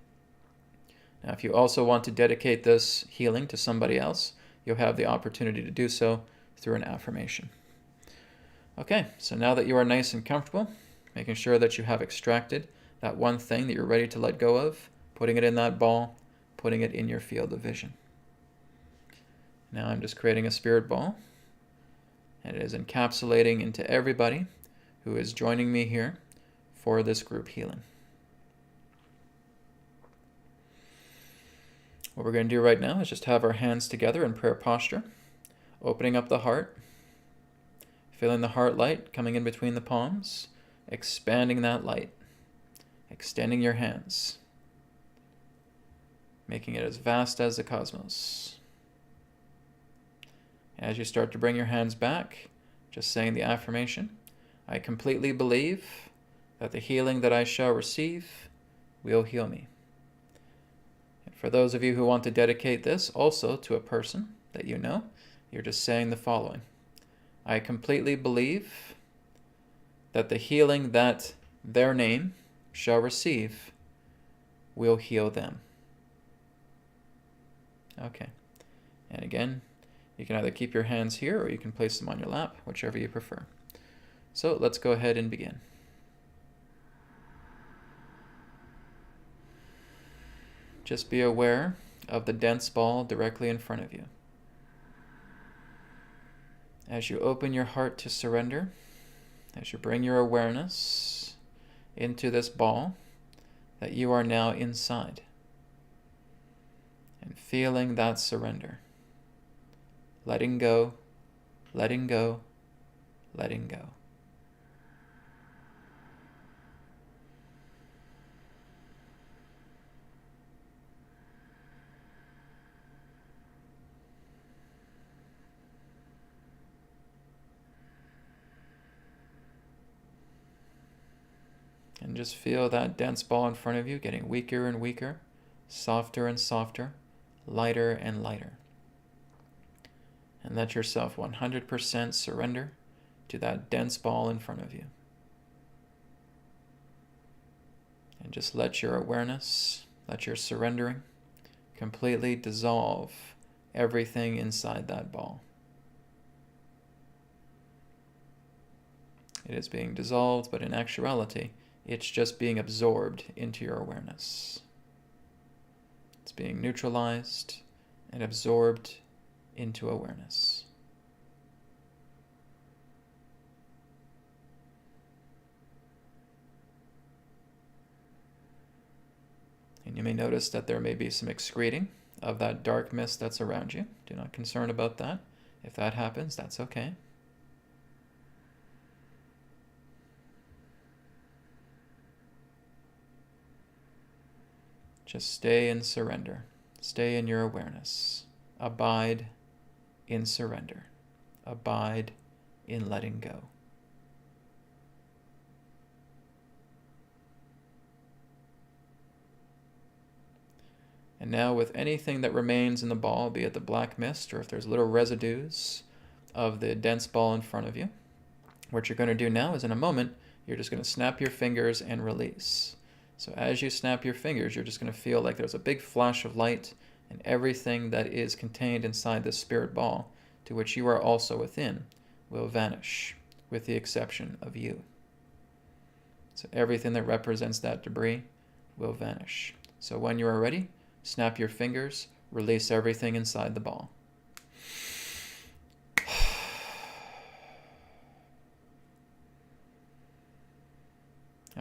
Now, if you also want to dedicate this healing to somebody else, you'll have the opportunity to do so through an affirmation. Okay, so now that you are nice and comfortable, making sure that you have extracted that one thing that you're ready to let go of, putting it in that ball, putting it in your field of vision. Now I'm just creating a spirit ball, and it is encapsulating into everybody who is joining me here for this group healing. What we're going to do right now is just have our hands together in prayer posture, opening up the heart, feeling the heart light coming in between the palms, expanding that light, extending your hands, making it as vast as the cosmos. As you start to bring your hands back, just saying the affirmation, I completely believe that the healing that I shall receive will heal me. And for those of you who want to dedicate this also to a person that you know, you're just saying the following. I completely believe that the healing that their name shall receive will heal them. Okay. And again, you can either keep your hands here or you can place them on your lap, whichever you prefer. So let's go ahead and begin. Just be aware of the dense ball directly in front of you. As you open your heart to surrender, as you bring your awareness into this ball that you are now inside, and feeling that surrender, letting go, letting go, letting go. And just feel that dense ball in front of you getting weaker and weaker, softer and softer, lighter and lighter. And let yourself 100% surrender to that dense ball in front of you. And just let your awareness, let your surrendering completely dissolve everything inside that ball. It is being dissolved, but in actuality, it's just being absorbed into your awareness. It's being neutralized and absorbed into awareness. And you may notice that there may be some excreting of that dark mist that's around you. Do not concern about that. If that happens, that's okay. Just stay in surrender. Stay in your awareness. Abide in surrender. Abide in letting go. And now with anything that remains in the ball, be it the black mist or if there's little residues of the dense ball in front of you, what you're going to do now is in a moment, you're just going to snap your fingers and release. So as you snap your fingers, you're just going to feel like there's a big flash of light and everything that is contained inside this spirit ball, to which you are also within, will vanish, with the exception of you. So everything that represents that debris will vanish. So when you are ready, snap your fingers, release everything inside the ball.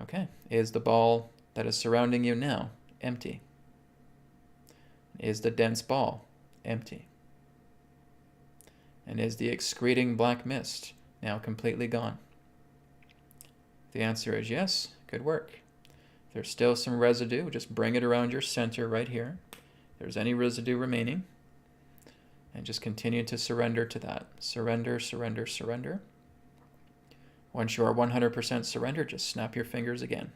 Okay, is the ball that is surrounding you now empty? Is the dense ball empty? And is the excreting black mist now completely gone? The answer is yes. Good work. If there's still some residue, just bring it around your center right here. If there's any residue remaining, and just continue to surrender to that. Surrender, surrender, surrender. Once you are 100% surrendered, just snap your fingers again.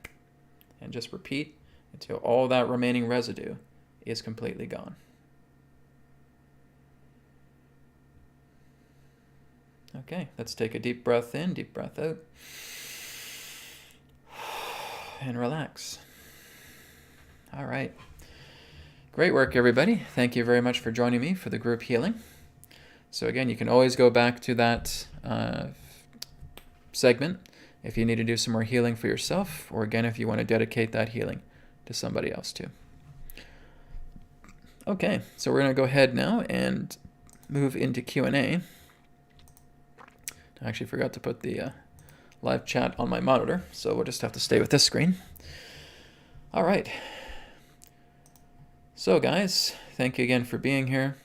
And just repeat until all that remaining residue is completely gone. Okay, let's take a deep breath in, deep breath out. And relax. All right. Great work, everybody. Thank you very much for joining me for the group healing. So again, you can always go back to that segment if you need to do some more healing for yourself, or again, if you want to dedicate that healing to somebody else too. Okay, so we're going to go ahead now and move into Q&A. I actually forgot to put the live chat on my monitor, so we'll just have to stay with this screen. All right. So guys, thank you again for being here.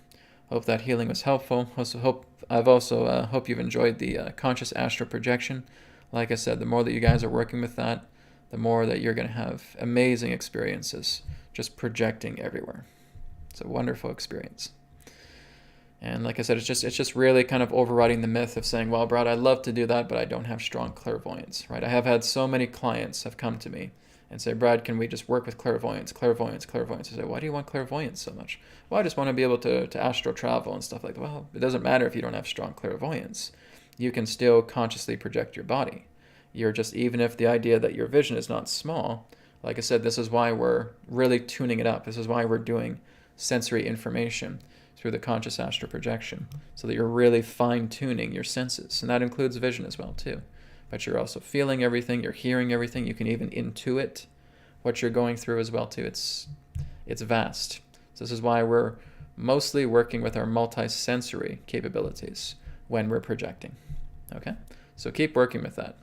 Hope that healing was helpful. Hope you've enjoyed the conscious astral projection. Like I said, the more that you guys are working with that, the more that you're going to have amazing experiences just projecting everywhere. It's a wonderful experience. And like I said, it's just really kind of overriding the myth of saying, well, Brad, I'd love to do that, but I don't have strong clairvoyance, right? I have had so many clients have come to me and say, Brad, can we just work with clairvoyance? I say, why do you want clairvoyance so much? Well, I just want to be able to astral travel and stuff like that. Well, it doesn't matter if you don't have strong clairvoyance. You can still consciously project your body. You're just, even if the idea that your vision is not small, like I said, this is why we're really tuning it up. This is why we're doing sensory information through the conscious astral projection, so that you're really fine-tuning your senses. And that includes vision as well too. But you're also feeling everything, you're hearing everything, you can even intuit what you're going through as well too. It's vast. So this is why we're mostly working with our multi-sensory capabilities when we're projecting. Okay? So keep working with that.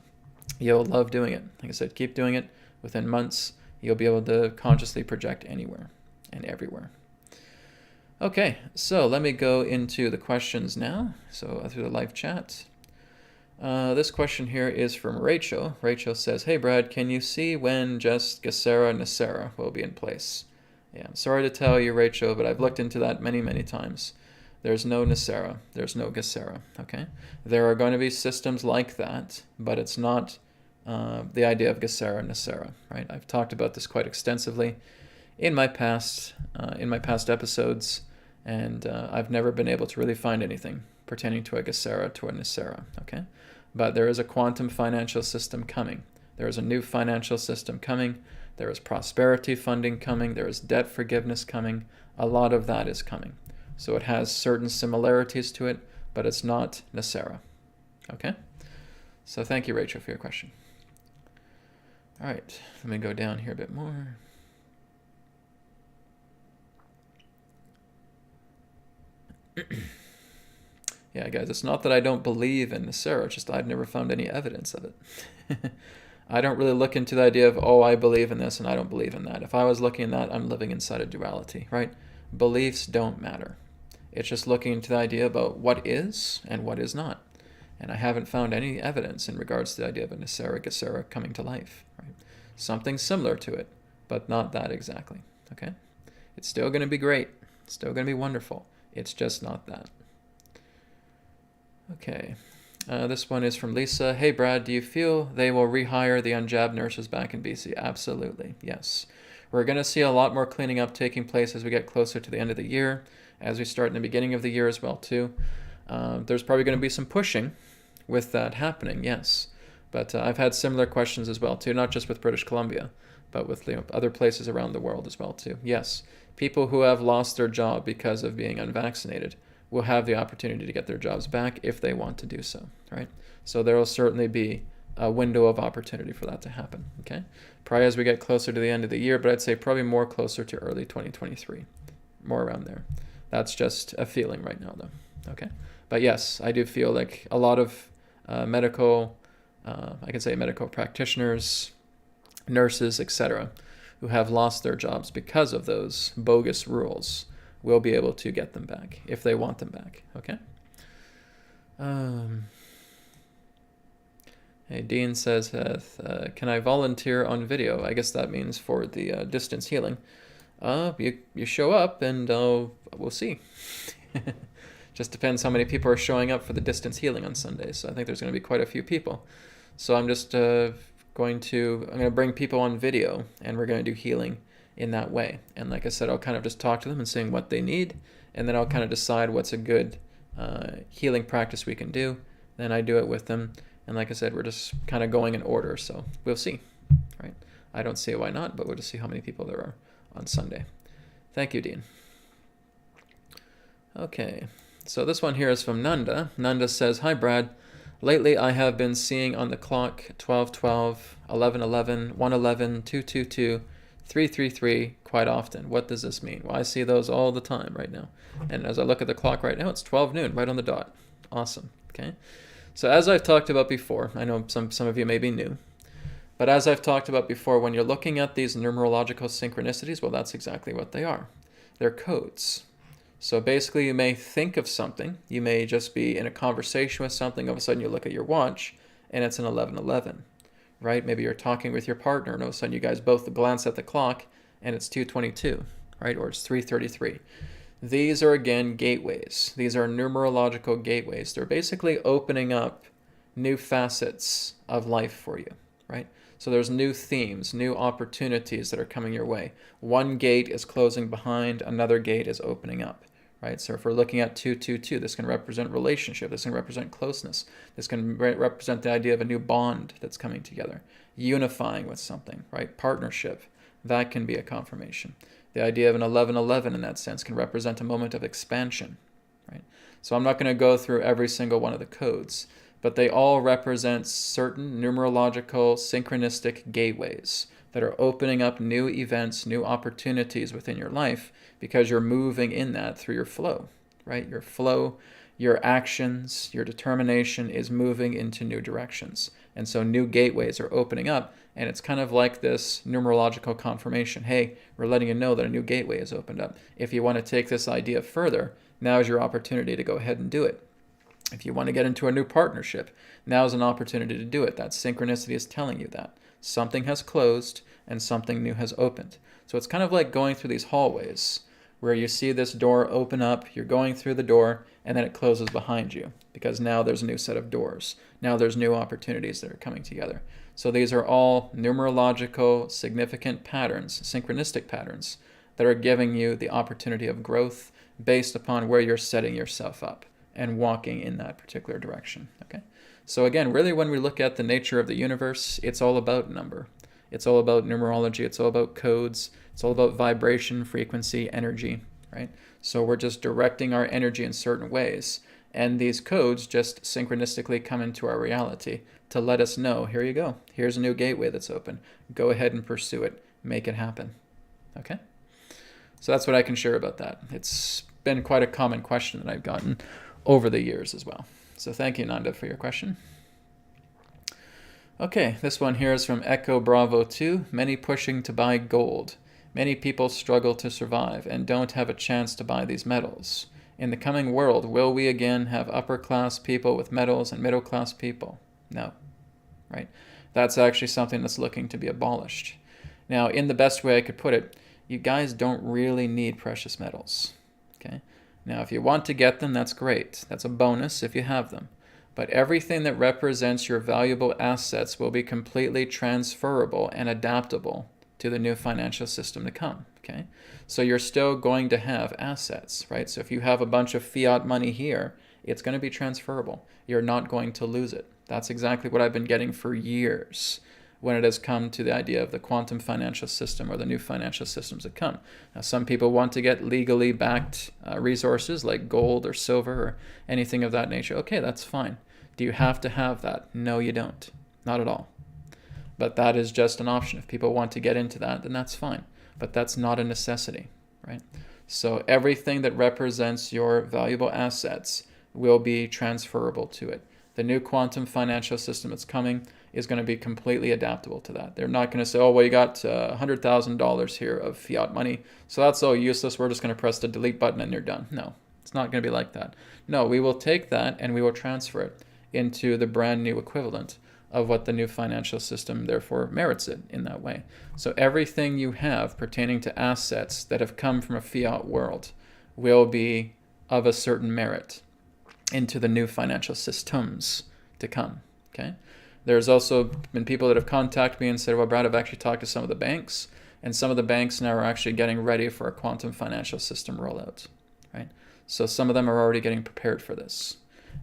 You'll love doing it. Like I said, keep doing it. Within months, you'll be able to consciously project anywhere and everywhere. Okay, so let me go into the questions now. So through the live chat. This question here is from Rachel. Rachel says, hey Brad, can you see when just Gesera Nicera will be in place? Yeah, I'm sorry to tell you, Rachel, but I've looked into that many, many times. There's no Nicera, there's no Gesera, okay? There are going to be systems like that, but it's not the idea of Gesera Nicera, right? I've talked about this quite extensively in my past episodes, and I've never been able to really find anything pertaining to a Gesera to a Nicera, okay? But there is a quantum financial system coming. There is a new financial system coming. There is prosperity funding coming. There is debt forgiveness coming. A lot of that is coming. So it has certain similarities to it, but it's not Nicera, okay? So thank you, Rachel, for your question. All right, let me go down here a bit more. Yeah, guys, it's not that I don't believe in the Sarah, it's just I've never found any evidence of it. I don't really look into the idea of, oh, I believe in this and I don't believe in that. If I was looking at that, I'm living inside a duality, right? Beliefs don't matter. It's just looking into the idea about what is and what is not. And I haven't found any evidence in regards to the idea of a Nisera Gesera coming to life, right? Something similar to it, but not that exactly, okay? It's still going to be great. It's still going to be wonderful. It's just not that. Okay. This one is from Lisa. Hey, Brad, do you feel they will rehire the unjabbed nurses back in BC? Absolutely, yes. We're going to see a lot more cleaning up taking place as we get closer to the end of the year, as we start in the beginning of the year as well, too. There's probably going to be some pushing with that happening, yes. But I've had similar questions as well, too, not just with British Columbia, but with other places around the world as well, too. Yes, people who have lost their job because of being unvaccinated will have the opportunity to get their jobs back if they want to do so, right? So there will certainly be a window of opportunity for that to happen, okay? Probably as we get closer to the end of the year, but I'd say probably more closer to early 2023, more around there. That's just a feeling right now, though, okay? But yes, I do feel like a lot of medical practitioners, nurses, etc., who have lost their jobs because of those bogus rules will be able to get them back if they want them back, okay? Hey, Dean says, can I volunteer on video? I guess that means for the distance healing. You show up and we'll see. Just depends how many people are showing up for the distance healing on Sundays. So I think there's going to be quite a few people. So I'm just going to bring people on video and we're going to do healing in that way. And like I said, I'll kind of just talk to them and saying what they need, and then I'll kind of decide what's a good healing practice we can do. Then I do it with them. And like I said, we're just kind of going in order, so we'll see, right? I don't see why not, but we'll just see how many people there are on Sunday. Thank you, Dean. Okay, so this one here is from Nanda. Nanda says, hi, Brad. Lately, I have been seeing on the clock 12:12, 11:11, 1:11, 2:22, 3:33 quite often. What does this mean? Well, I see those all the time right now. And as I look at the clock right now, it's 12 noon, right on the dot. Awesome, okay? So as I've talked about before, I know some of you may be new, but as I've talked about before, when you're looking at these numerological synchronicities, well, that's exactly what they are. They're codes. So basically, you may think of something. You may just be in a conversation with something. All of a sudden, you look at your watch, and it's an 11:11, right? Maybe you're talking with your partner, and all of a sudden, you guys both glance at the clock, and it's 2:22, right? Or it's 3:33. These are, again, gateways. These are numerological gateways. They're basically opening up new facets of life for you, right? So there's new themes, new opportunities that are coming your way. One gate is closing behind, another gate is opening up, right? So if we're looking at 222, this can represent relationship, this can represent closeness, this can represent the idea of a new bond that's coming together, unifying with something, right? Partnership, that can be a confirmation. The idea of an 11:11 in that sense can represent a moment of expansion, right? So I'm not going to go through every single one of the codes, but they all represent certain numerological synchronistic gateways that are opening up new events, new opportunities within your life because you're moving in that through your flow, right? Your flow, your actions, your determination is moving into new directions. And so new gateways are opening up, and it's kind of like this numerological confirmation. Hey, we're letting you know that a new gateway has opened up. If you want to take this idea further, now is your opportunity to go ahead and do it. If you want to get into a new partnership, now is an opportunity to do it. That synchronicity is telling you that. Something has closed and something new has opened. So it's kind of like going through these hallways where you see this door open up, you're going through the door, and then it closes behind you because now there's a new set of doors. Now there's new opportunities that are coming together. So these are all numerological, significant patterns, synchronistic patterns that are giving you the opportunity of growth based upon where you're setting yourself up and walking in that particular direction, okay? So again, really when we look at the nature of the universe, it's all about number. It's all about numerology. It's all about codes. It's all about vibration, frequency, energy, right? So we're just directing our energy in certain ways. And these codes just synchronistically come into our reality to let us know, here you go. Here's a new gateway that's open. Go ahead and pursue it. Make it happen. Okay? So that's what I can share about that. It's been quite a common question that I've gotten over the years as well. So thank you, Nanda, for your question. Okay, this one here is from Echo Bravo 2. Many pushing to buy gold. Many people struggle to survive and don't have a chance to buy these metals. In the coming world, will we again have upper-class people with metals and middle-class people? No, right? That's actually something that's looking to be abolished. Now, in the best way I could put it, you guys don't really need precious metals, okay? Now, if you want to get them, that's great. That's a bonus if you have them. But everything that represents your valuable assets will be completely transferable and adaptable to the new financial system to come, okay? So you're still going to have assets, right? So if you have a bunch of fiat money here, it's going to be transferable. You're not going to lose it. That's exactly what I've been getting for years when it has come to the idea of the quantum financial system or the new financial systems that come. Now, some people want to get legally backed resources like gold or silver or anything of that nature. Okay, that's fine. Do you have to have that? No, you don't. Not at all. But that is just an option. If people want to get into that, then that's fine. But that's not a necessity, right? So everything that represents your valuable assets will be transferable to it. The new quantum financial system that's coming is going to be completely adaptable to that. They're not going to say, oh, well, you got $100,000 here of fiat money, so that's all useless. We're just going to press the delete button and you're done. No, it's not going to be like that. No, we will take that and we will transfer it into the brand new equivalent of what the new financial system therefore merits it in that way. So everything you have pertaining to assets that have come from a fiat world will be of a certain merit into the new financial systems to come, okay? There's also been people that have contacted me and said, well, Brad, I've actually talked to some of the banks, and some of the banks now are actually getting ready for a quantum financial system rollout, right? So some of them are already getting prepared for this.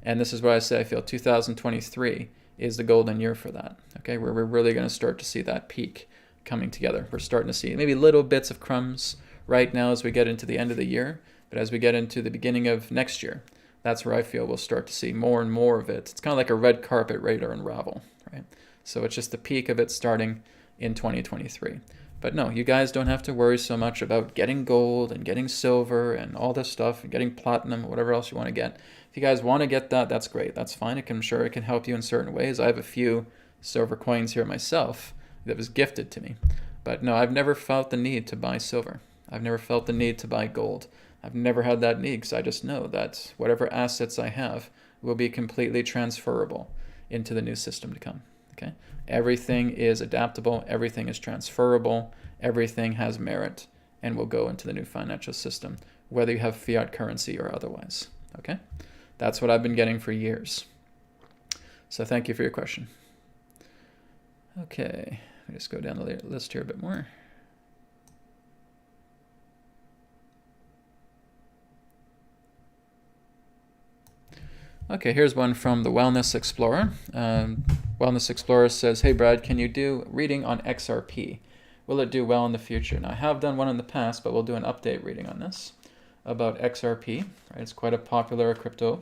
And this is why I say I feel 2023 is the golden year for that, okay? Where we're really going to start to see that peak coming together. We're starting to see maybe little bits of crumbs right now as we get into the end of the year, but as we get into the beginning of next year, that's where I feel we'll start to see more and more of it. It's kind of like a red carpet ready to unravel, right? So it's just the peak of it starting in 2023. But no, you guys don't have to worry so much about getting gold and getting silver and all this stuff and getting platinum or whatever else you want to get. If you guys want to get that, that's great. That's fine. I'm sure it can help you in certain ways. I have a few silver coins here myself that was gifted to me. But no, I've never felt the need to buy silver. I've never felt the need to buy gold. I've never had that need because I just know that whatever assets I have will be completely transferable into the new system to come. Okay? Everything is adaptable, everything is transferable, everything has merit, and will go into the new financial system, whether you have fiat currency or otherwise. Okay? That's what I've been getting for years. So thank you for your question. Okay, let me just go down the list here a bit more. Okay, here's one from the Wellness Explorer. Wellness Explorer says, hey Brad, can you do reading on XRP? Will it do well in the future? Now I have done one in the past, but we'll do an update reading on this about XRP. Right? It's quite a popular crypto,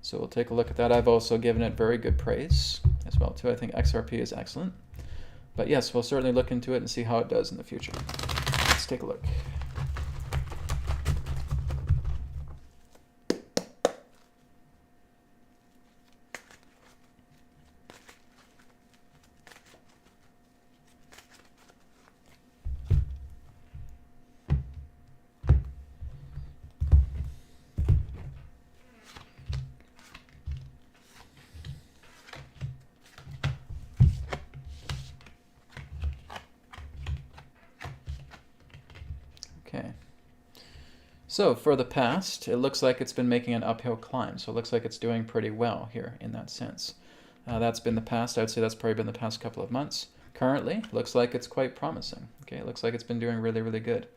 so we'll take a look at that. I've also given it very good praise as well too. I think XRP is excellent. But yes, we'll certainly look into it and see how it does in the future. Let's take a look. Okay. So for the past, it looks like it's been making an uphill climb. So it looks like it's doing pretty well here in that sense. That's been the past. I would say that's probably been the past couple of months. Currently, looks like it's quite promising. Okay, it looks like it's been doing really, really good.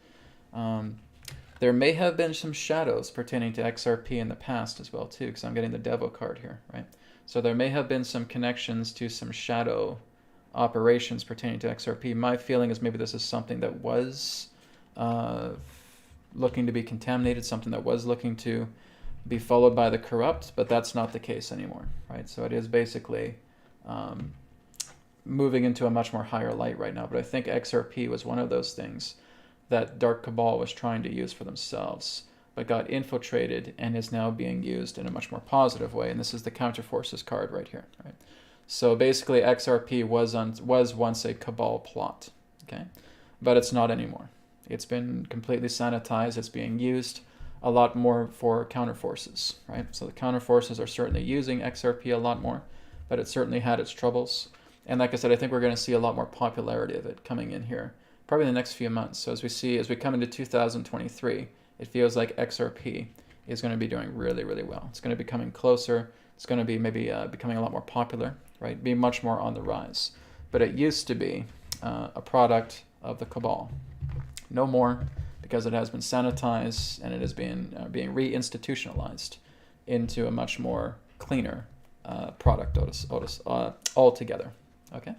There may have been some shadows pertaining to XRP in the past as well too, because I'm getting the devil card here, right? So there may have been some connections to some shadow operations pertaining to XRP. My feeling is maybe this is something that was looking to be contaminated, something that was looking to be followed by the corrupt, but that's not the case anymore, right? So it is basically moving into a much more higher light right now. But I think XRP was one of those things that Dark Cabal was trying to use for themselves, but got infiltrated and is now being used in a much more positive way. And this is the Counterforces card right here, right? So basically XRP was once a Cabal plot, okay? But it's not anymore. It's been completely sanitized. It's being used a lot more for Counterforces, right? So the Counterforces are certainly using XRP a lot more, but it certainly had its troubles. And like I said, I think we're going to see a lot more popularity of it coming in here, probably in the next few months. So as we come into 2023, it feels like XRP is going to be doing really, really well. It's going to be coming closer. It's going to be maybe becoming a lot more popular, right? Be much more on the rise. But it used to be a product of the Cabal. No more, because it has been sanitized and it is being reinstitutionalized into a much more cleaner product altogether. Okay,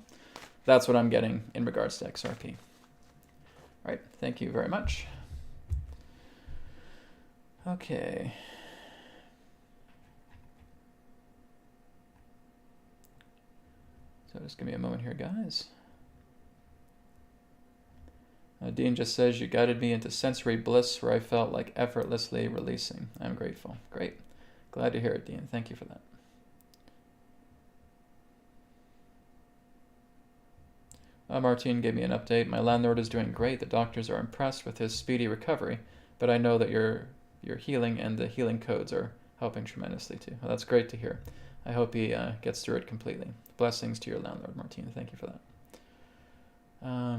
that's what I'm getting in regards to XRP. All right, thank you very much. Okay. So just give me a moment here, guys. Dean just says, you guided me into sensory bliss where I felt like effortlessly releasing. I'm grateful. Great. Glad to hear it, Dean. Thank you for that. Martine gave me an update. My landlord is doing great. The doctors are impressed with his speedy recovery, but I know that your healing and the healing codes are helping tremendously too. Well, that's great to hear. I hope he gets through it completely. Blessings to your landlord, Martine. Thank you for that.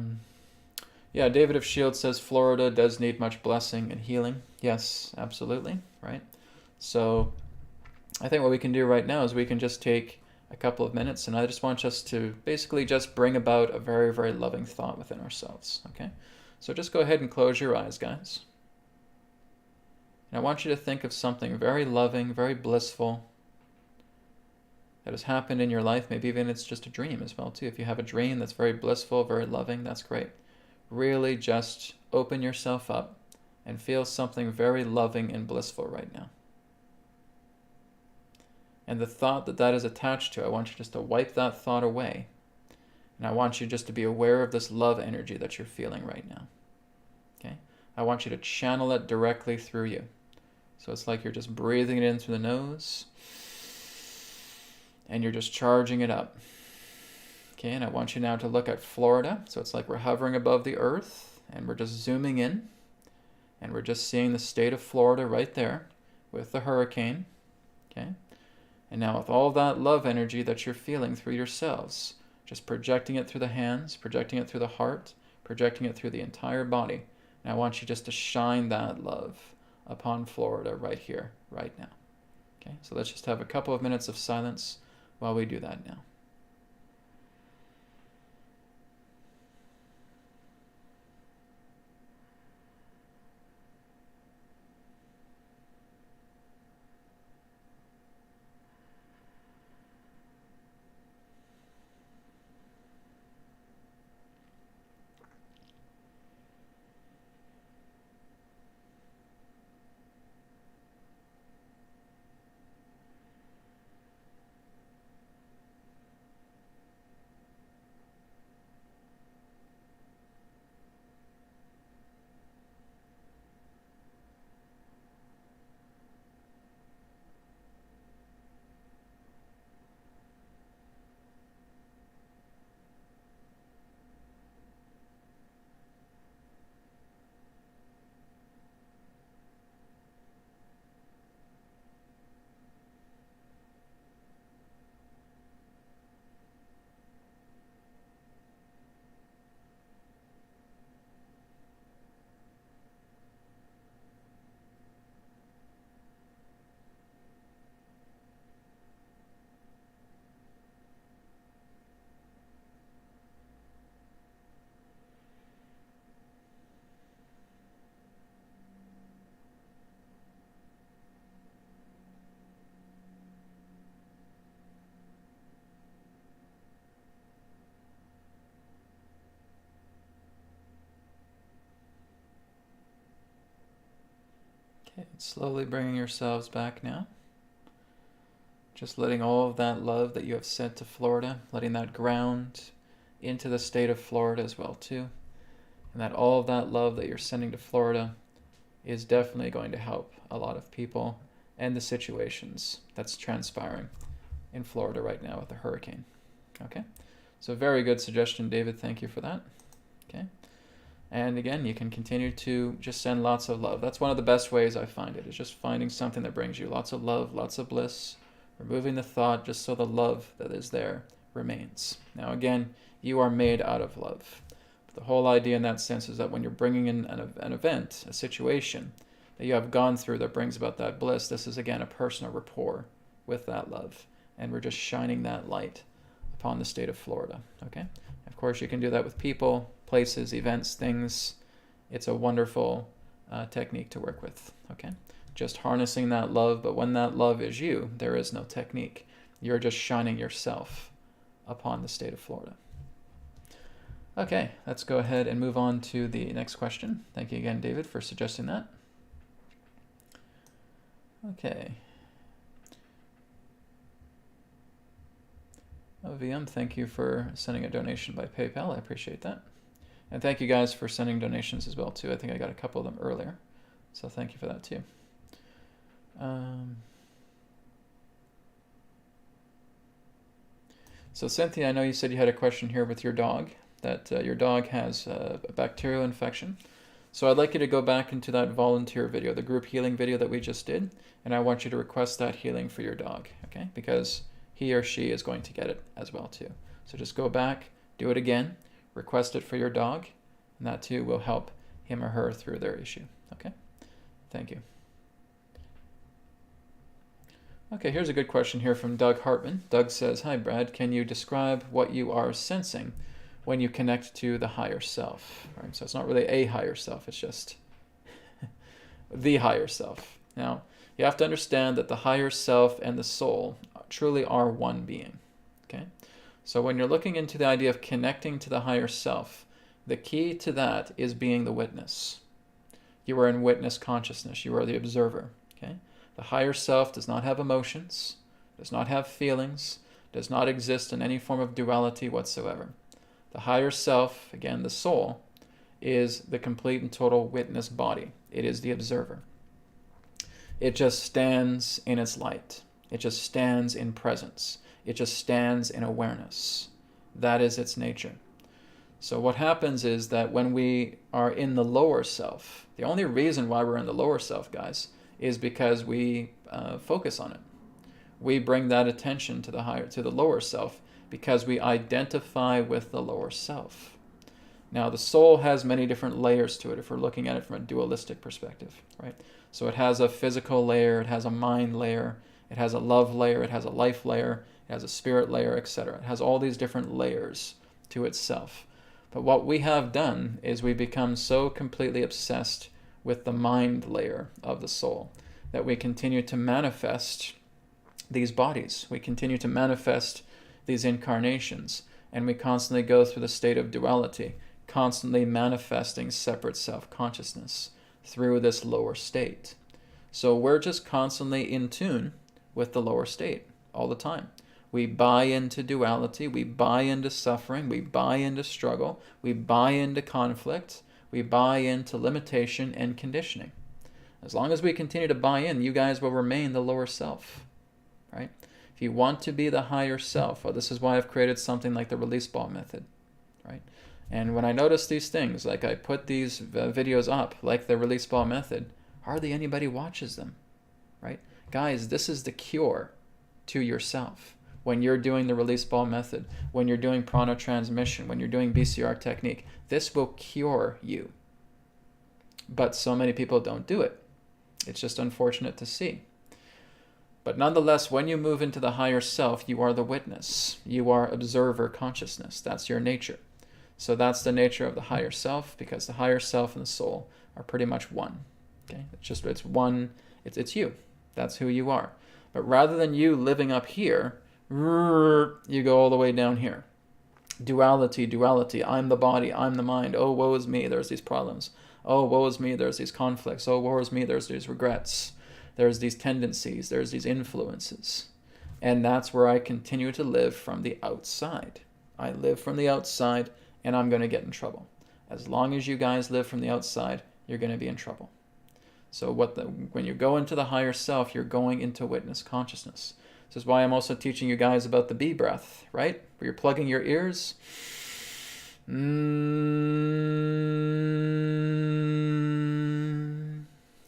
Yeah, David of Shield says Florida does need much blessing and healing. Yes, absolutely, right? So I think what we can do right now is we can just take a couple of minutes, and I just want us to basically just bring about a very, very loving thought within ourselves, okay? So just go ahead and close your eyes, guys. And I want you to think of something very loving, very blissful that has happened in your life. Maybe even it's just a dream as well, too. If you have a dream that's very blissful, very loving, that's great. Really just open yourself up and feel something very loving and blissful right now. And the thought that is attached to, I want you just to wipe that thought away. And I want you just to be aware of this love energy that you're feeling right now. Okay? I want you to channel it directly through you. So it's like you're just breathing it in through the nose, and you're just charging it up. Okay, and I want you now to look at Florida. So it's like we're hovering above the earth, and we're just zooming in, and we're just seeing the state of Florida right there with the hurricane. Okay? And now with all that love energy that you're feeling through yourselves, just projecting it through the hands, projecting it through the heart, projecting it through the entire body. And I want you just to shine that love upon Florida right here, right now. Okay, so let's just have a couple of minutes of silence while we do that now. Okay, slowly bringing yourselves back now. Just letting all of that love that you have sent to Florida, letting that ground into the state of Florida as well too. And that all of that love that you're sending to Florida is definitely going to help a lot of people and the situations that's transpiring in Florida right now with the hurricane. Okay, so very good suggestion, David. Thank you for that. Okay, and again, you can continue to just send lots of love. That's one of the best ways I find it, is just finding something that brings you lots of love, lots of bliss, removing the thought just so the love that is there remains. Now again, you are made out of love. The whole idea in that sense is that when you're bringing in an event, a situation that you have gone through that brings about that bliss, this is again a personal rapport with that love. And we're just shining that light upon the state of Florida. Okay? Of course, you can do that with people, places, events, things. It's a wonderful technique to work with. Okay? Just harnessing that love, but when that love is you, there is no technique. You're just shining yourself upon the state of Florida. Okay, let's go ahead and move on to the next question. Thank you again, David, for suggesting that. Okay. VM, thank you for sending a donation by PayPal. I appreciate that. And thank you guys for sending donations as well, too. I think I got a couple of them earlier. So thank you for that, too. So Cynthia, I know you said you had a question here with your dog, that your dog has a bacterial infection. So I'd like you to go back into that volunteer video, the group healing video that we just did, and I want you to request that healing for your dog, okay? Because he or she is going to get it as well too. So just go back, do it again, request it for your dog, and that too will help him or her through their issue, okay? Thank you. Okay, here's a good question here from Doug Hartman. Doug says, hi Brad, can you describe what you are sensing when you connect to the higher self? Right, so it's not really a higher self, it's just the higher self. Now, you have to understand that the higher self and the soul truly are one being, okay? So when you're looking into the idea of connecting to the higher self, the key to that is being the witness. You are in witness consciousness. You are the observer, okay? The higher self does not have emotions, does not have feelings, does not exist in any form of duality whatsoever. The higher self, again, the soul, is the complete and total witness body. It is the observer. It just stands in its light. It just stands in presence. It just stands in awareness. That is its nature. So what happens is that when we are in the lower self, the only reason why we're in the lower self, guys, is because we focus on it. We bring that attention to the lower self because we identify with the lower self. Now, the soul has many different layers to it if we're looking at it from a dualistic perspective, right? So it has a physical layer, it has a mind layer, it has a love layer, it has a life layer, it has a spirit layer, etc. It has all these different layers to itself. But what we have done is we become so completely obsessed with the mind layer of the soul that we continue to manifest these bodies. We continue to manifest these incarnations, and we constantly go through the state of duality, constantly manifesting separate self-consciousness through this lower state. So we're just constantly in tune with the lower state all the time. We buy into duality, we buy into suffering, we buy into struggle, we buy into conflict, we buy into limitation and conditioning. As long as we continue to buy in, you guys will remain the lower self, right? If you want to be the higher self, well, this is why I've created something like the release ball method, right? And when I notice these things, like I put these videos up, like the release ball method, hardly anybody watches them, right? Guys, this is the cure to yourself. When you're doing the release ball method, when you're doing prana transmission, when you're doing BCR technique, this will cure you. But so many people don't do it. It's just unfortunate to see. But nonetheless, when you move into the higher self, you are the witness. You are observer consciousness. That's your nature. So that's the nature of the higher self, because the higher self and the soul are pretty much one. Okay? It's one, it's you. That's who you are. But rather than you living up here, you go all the way down here. Duality, I'm the body, I'm the mind, oh, woe is me, there's these problems. Oh, woe is me, there's these conflicts. Oh, woe is me, there's these regrets. There's these tendencies. There's these influences. And that's where I continue to live from the outside. I live from the outside, and I'm going to get in trouble. As long as you guys live from the outside, you're going to be in trouble. So when you go into the higher self, you're going into witness consciousness. This is why I'm also teaching you guys about the bee breath, right? Where you're plugging your ears.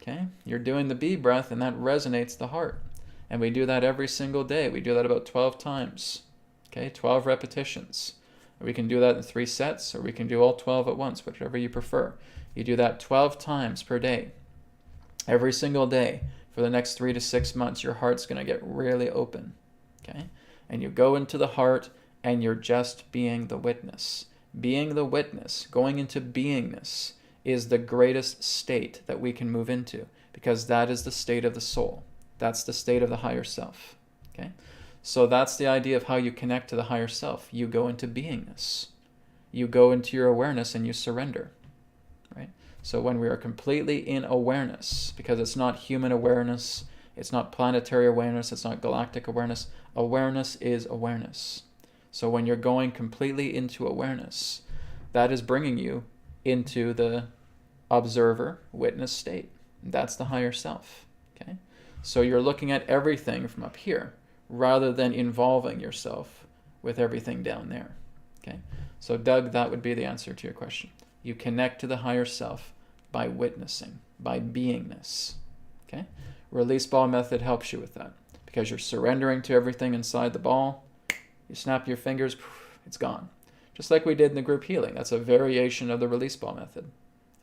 Okay, you're doing the bee breath, and that resonates the heart. And we do that every single day. We do that about 12 times. Okay, 12 repetitions. We can do that in 3 sets, or we can do all 12 at once, whichever you prefer. You do that 12 times per day. Every single day for the next 3 to 6 months, your heart's going to get really open. Okay? And you go into the heart, and you're just being the witness. Being the witness, going into beingness, is the greatest state that we can move into, because that is the state of the soul. That's the state of the higher self. Okay? So that's the idea of how you connect to the higher self. You go into beingness. You go into your awareness and you surrender. Right? So when we are completely in awareness, because it's not human awareness, it's not planetary awareness, it's not galactic awareness. Awareness is awareness. So when you're going completely into awareness, that is bringing you into the observer, witness state. That's the higher self. Okay? So you're looking at everything from up here, rather than involving yourself with everything down there. Okay? So Doug, that would be the answer to your question. You connect to the higher self by witnessing, by beingness. Okay? Release ball method helps you with that, because you're surrendering to everything inside the ball. You snap your fingers, it's gone. Just like we did in the group healing. That's a variation of the release ball method.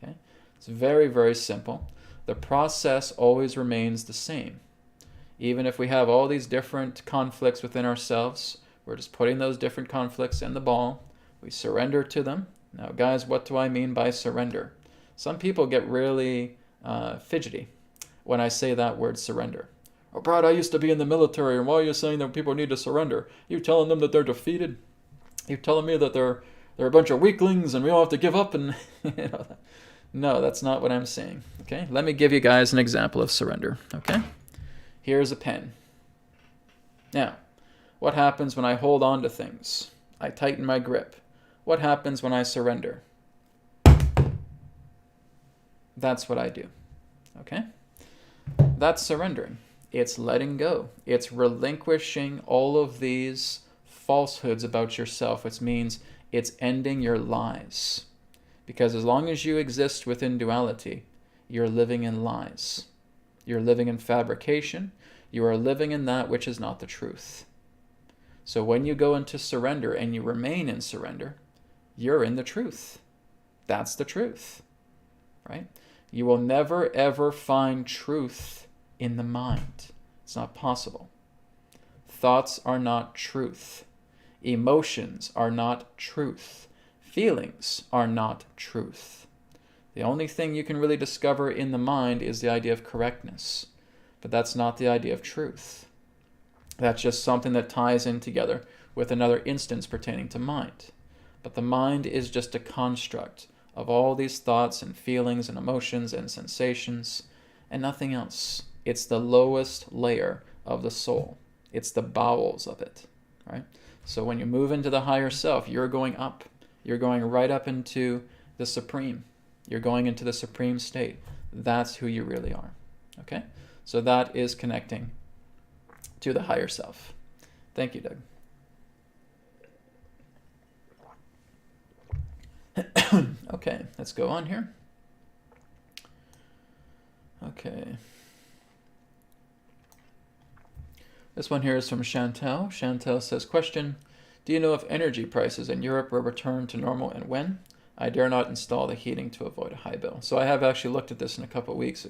Okay? It's very, very simple. The process always remains the same. Even if we have all these different conflicts within ourselves, we're just putting those different conflicts in the ball. We surrender to them. Now, guys, what do I mean by surrender? Some people get really fidgety when I say that word surrender. Oh, Brad, I used to be in the military, and why are you saying that people need to surrender? You telling them that they're defeated? You telling me that they're a bunch of weaklings and we all have to give up? And no, that's not what I'm saying. Okay, let me give you guys an example of surrender. Okay, here's a pen. Now, what happens when I hold on to things? I tighten my grip. What happens when I surrender? That's what I do. Okay, that's surrendering. It's letting go. It's relinquishing all of these falsehoods about yourself, which means it's ending your lies. Because as long as you exist within duality, you're living in lies. You're living in fabrication. You are living in that which is not the truth. So when you go into surrender and you remain in surrender, you're in the truth. That's the truth, right? You will never, ever find truth in the mind. It's not possible. Thoughts are not truth. Emotions are not truth. Feelings are not truth. The only thing you can really discover in the mind is the idea of correctness. But that's not the idea of truth. That's just something that ties in together with another instance pertaining to mind. But the mind is just a construct of all these thoughts and feelings and emotions and sensations and nothing else. It's the lowest layer of the soul. It's the bowels of it, right? So when you move into the higher self, you're going up. You're going right up into the supreme. You're going into the supreme state. That's who you really are, okay? So that is connecting to the higher self. Thank you, Doug. Okay, let's go on here. Okay. This one here is from Chantel. Chantel says, question, do you know if energy prices in Europe will return to normal and when? I dare not install the heating to avoid a high bill. So I have actually looked at this in a couple weeks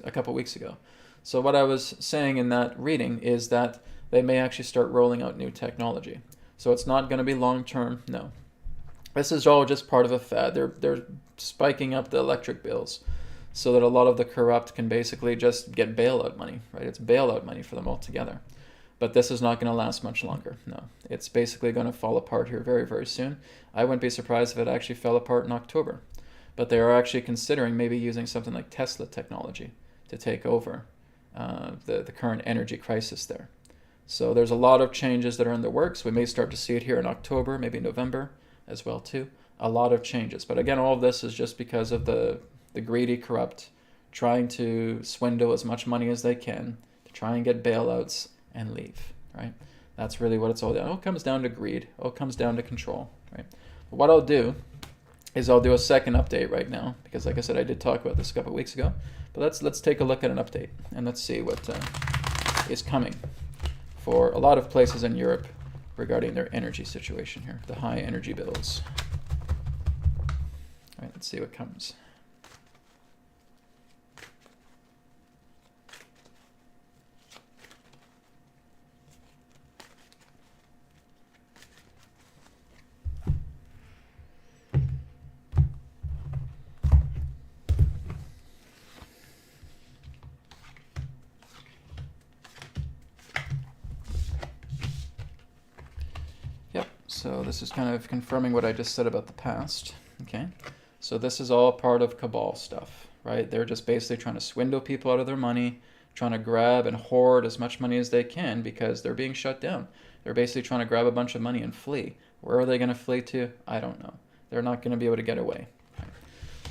ago. So what I was saying in that reading is that they may actually start rolling out new technology. So it's not going to be long term, no. This is all just part of a fad. They're spiking up the electric bills so that a lot of the corrupt can basically just get bailout money, right? It's bailout money for them altogether. But this is not going to last much longer, no. It's basically going to fall apart here very, very soon. I wouldn't be surprised if it actually fell apart in October. but they are actually considering maybe using something like Tesla technology to take over the current energy crisis there. So there's a lot of changes that are in the works. We may start to see it here in October, maybe November as well too. A lot of changes. But again, all of this is just because of the greedy, corrupt, trying to swindle as much money as they can to try and get bailouts and leave, right? That's really what it's all down. It all comes down to greed. It all comes down to control, right? But what I'll do is I'll do a second update right now because, like I said, I did talk about this a couple of weeks ago. But let's take a look at an update and let's see what is coming for a lot of places in Europe regarding their energy situation here, the high energy bills. All right, let's see what comes. So this is kind of confirming what I just said about the past, okay? So this is all part of cabal stuff, right? They're just basically trying to swindle people out of their money, trying to grab and hoard as much money as they can because they're being shut down. They're basically trying to grab a bunch of money and flee. Where are they going to flee to? I don't know. They're not going to be able to get away.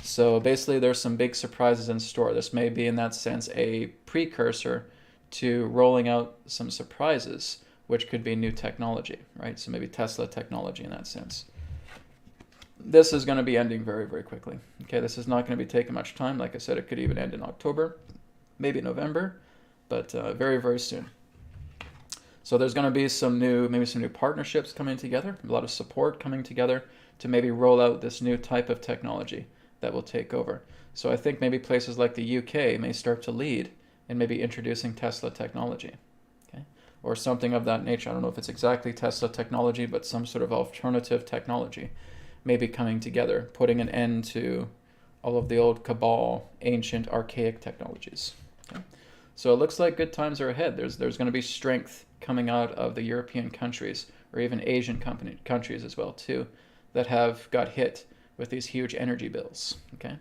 So basically there's some big surprises in store. This may be in that sense a precursor to rolling out some surprises, which could be new technology, right? So maybe Tesla technology in that sense. This is going to be ending very, very quickly. Okay, this is not going to be taking much time. Like I said, it could even end in October, maybe November, but very, very soon. So there's going to be maybe some new partnerships coming together, a lot of support coming together to maybe roll out this new type of technology that will take over. So I think maybe places like the UK may start to lead in maybe introducing Tesla technology. Or something of that nature. I don't know if it's exactly Tesla technology, but some sort of alternative technology may be coming together, putting an end to all of the old cabal, ancient, archaic technologies. Okay? So it looks like good times are ahead. There's going to be strength coming out of the European countries, or even Asian countries as well too, that have got hit with these huge energy bills. Okay,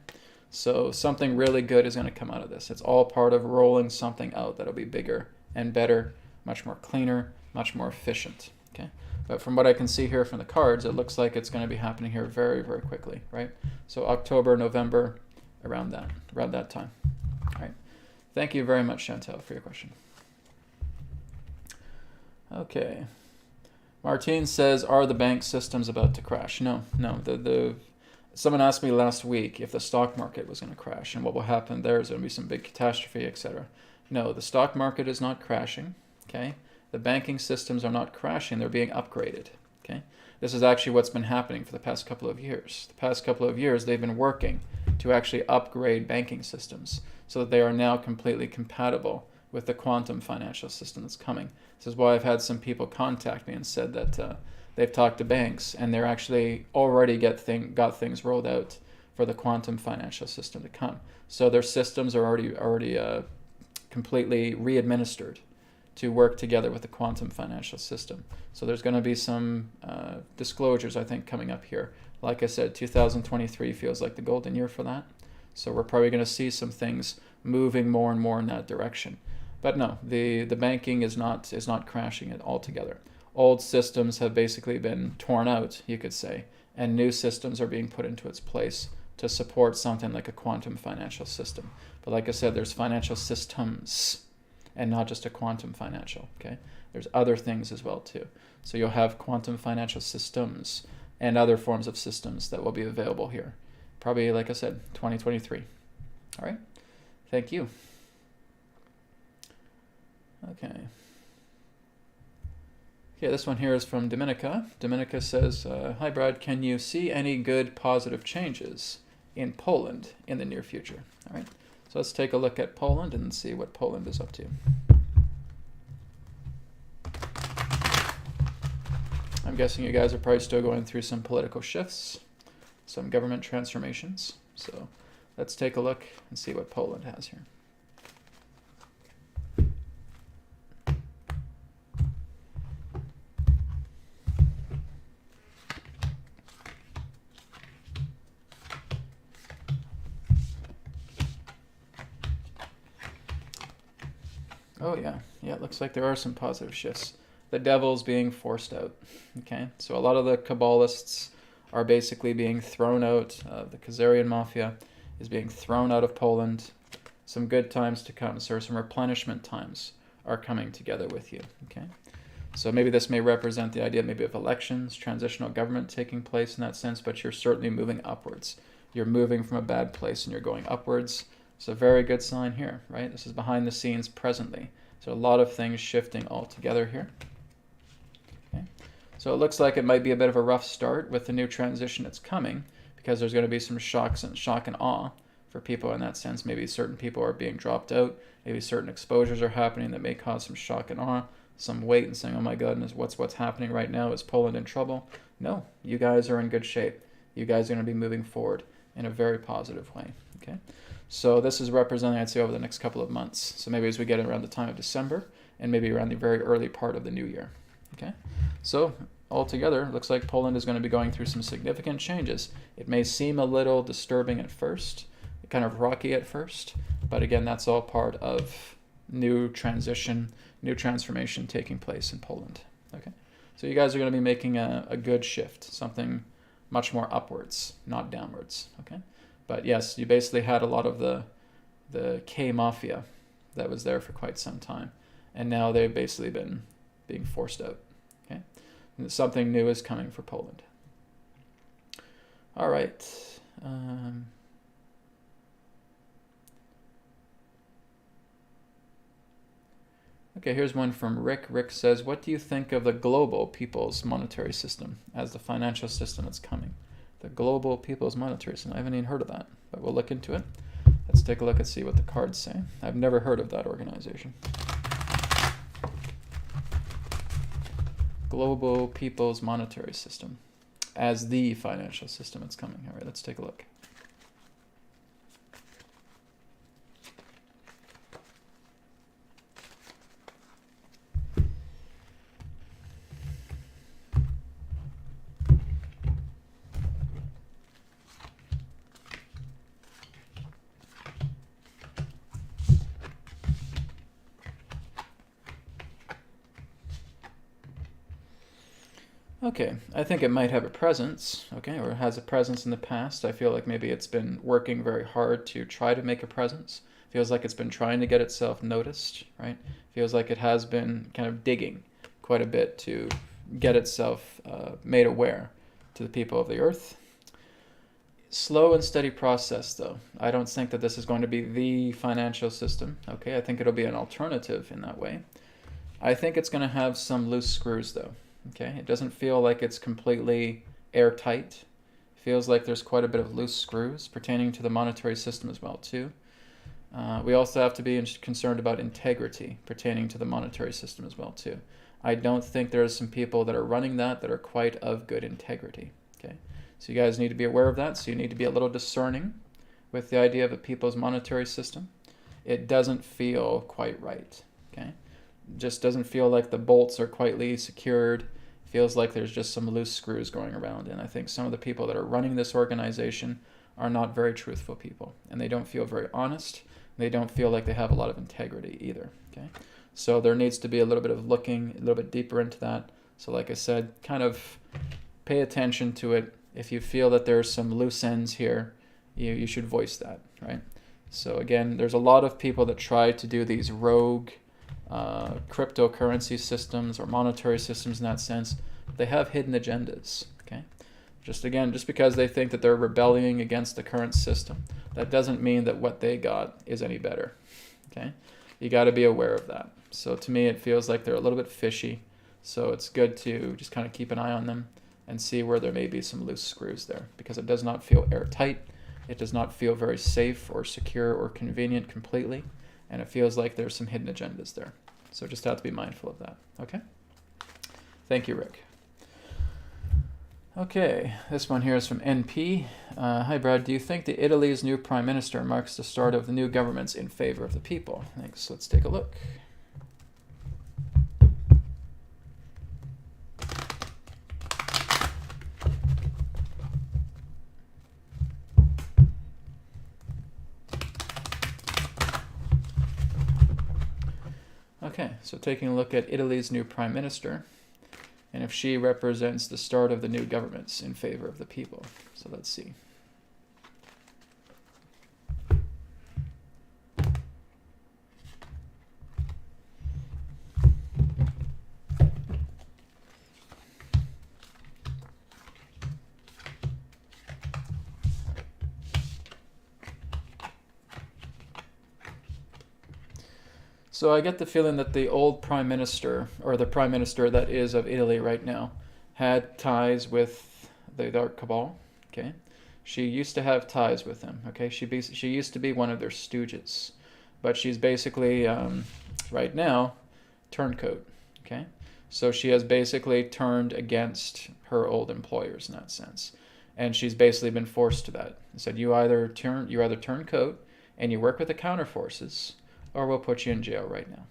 so something really good is going to come out of this. It's all part of rolling something out that'll be bigger and better, much more cleaner, much more efficient, okay? But from what I can see here from the cards, it looks like it's going to be happening here very, very quickly, right? So October, November, around that time, all right? Thank you very much, Chantel, for your question. Okay. Martine says, are the bank systems about to crash? No. Someone asked me last week if the stock market was going to crash and what will happen there. Is going to be some big catastrophe, etc. No, the stock market is not crashing. Okay, the banking systems are not crashing, they're being upgraded. Okay, this is actually what's been happening for the past couple of years. The past couple of years, they've been working to actually upgrade banking systems so that they are now completely compatible with the quantum financial system that's coming. This is why I've had some people contact me and said that they've talked to banks and they're actually already got things rolled out for the quantum financial system to come. So their systems are already completely re-administered to work together with the quantum financial system. So there's going to be some disclosures, I think, coming up here. Like I said, 2023 feels like the golden year for that. So we're probably going to see some things moving more and more in that direction. But no, the banking is not crashing it altogether. Old systems have basically been torn out, you could say, and new systems are being put into its place to support something like a quantum financial system. But like I said, there's financial systems and not just a quantum financial, okay? There's other things as well too. So you'll have quantum financial systems and other forms of systems that will be available here. Probably, like I said, 2023. All right, thank you. Okay, this one here is from Dominica. Dominica says, hi Brad, can you see any good positive changes in Poland in the near future? All right. So let's take a look at Poland and see what Poland is up to. I'm guessing you guys are probably still going through some political shifts, some government transformations. So let's take a look and see what Poland has here. Oh, yeah. Yeah, it looks like there are some positive shifts. The devil's being forced out. Okay, so a lot of the Kabbalists are basically being thrown out. The Khazarian Mafia is being thrown out of Poland. Some good times to come, sir. Some replenishment times are coming together with you. Okay, so maybe this may represent the idea maybe of elections, transitional government taking place in that sense, but you're certainly moving upwards. You're moving from a bad place and you're going upwards. It's a very good sign here, right? This is behind the scenes presently. So a lot of things shifting all together here. Okay. So it looks like it might be a bit of a rough start with the new transition that's coming, because there's going to be some shock and awe for people in that sense. Maybe certain people are being dropped out. Maybe certain exposures are happening that may cause some shock and awe, some weight and saying, oh my goodness, what's happening right now? Is Poland in trouble? No, you guys are in good shape. You guys are going to be moving forward in a very positive way. Okay. So this is representing, I'd say, over the next couple of months. So maybe as we get around the time of December and maybe around the very early part of the new year. Okay. So altogether, it looks like Poland is going to be going through some significant changes. It may seem a little disturbing at first, kind of rocky at first, but again, that's all part of new transition, new transformation taking place in Poland. Okay. So you guys are going to be making a good shift, something much more upwards, not downwards. Okay. But yes, you basically had a lot of the K Mafia that was there for quite some time. And now they've basically been being forced out. Okay? And something new is coming for Poland. All right. Okay, here's one from Rick. Rick says, what do you think of the global people's monetary system as the financial system that's coming? The global people's monetary system. I haven't even heard of that, but we'll look into it. Let's take a look and see what the cards say. I've never heard of that organization. Global people's monetary system as the financial system that's coming. All right, let's take a look. Okay, I think it might have a presence, okay, or it has a presence in the past. I feel like maybe it's been working very hard to try to make a presence. Feels like it's been trying to get itself noticed, right? Feels like it has been kind of digging quite a bit to get itself made aware to the people of the earth. Slow and steady process, though. I don't think that this is going to be the financial system, okay? I think it'll be an alternative in that way. I think it's going to have some loose screws, though. Okay, it doesn't feel like it's completely airtight. It feels like there's quite a bit of loose screws pertaining to the monetary system as well, too. We also have to be concerned about integrity pertaining to the monetary system as well, too. I don't think there's some people that are running that are quite of good integrity. Okay, so you guys need to be aware of that. So you need to be a little discerning with the idea of a people's monetary system. It doesn't feel quite right. Okay. Just doesn't feel like the bolts are quietly secured. Feels like there's just some loose screws going around. And I think some of the people that are running this organization are not very truthful people. And they don't feel very honest. They don't feel like they have a lot of integrity either. Okay, so there needs to be a little bit of looking a little bit deeper into that. So like I said, kind of pay attention to it. If you feel that there's some loose ends here, you should voice that, right? So again, there's a lot of people that try to do these rogue cryptocurrency systems or monetary systems in that sense. They have hidden agendas. Okay, just because they think that they're rebelling against the current system, that doesn't mean that what they got is any better. Okay, you got to be aware of that. So to me, it feels like they're a little bit fishy. So it's good to just kind of keep an eye on them and see where there may be some loose screws there, because it does not feel airtight. It does not feel very safe or secure or convenient completely. And it feels like there's some hidden agendas there. So just have to be mindful of that. Okay? Thank you, Rick. Okay, this one here is from NP. Hi, Brad. Do you think that Italy's new prime minister marks the start of the new governments in favor of the people? Thanks. Let's take a look. Okay, so taking a look at Italy's new prime minister, and if she represents the start of the new governments in favor of the people. So let's see. So I get the feeling that the old prime minister, or the prime minister that is of Italy right now, had ties with the Dark Cabal. Okay, she used to have ties with them. Okay, she used to be one of their stooges, but she's basically right now turncoat. Okay, so she has basically turned against her old employers in that sense, and she's basically been forced to that. Said you either turn coat and you work with the counter forces, or we'll put you in jail right now,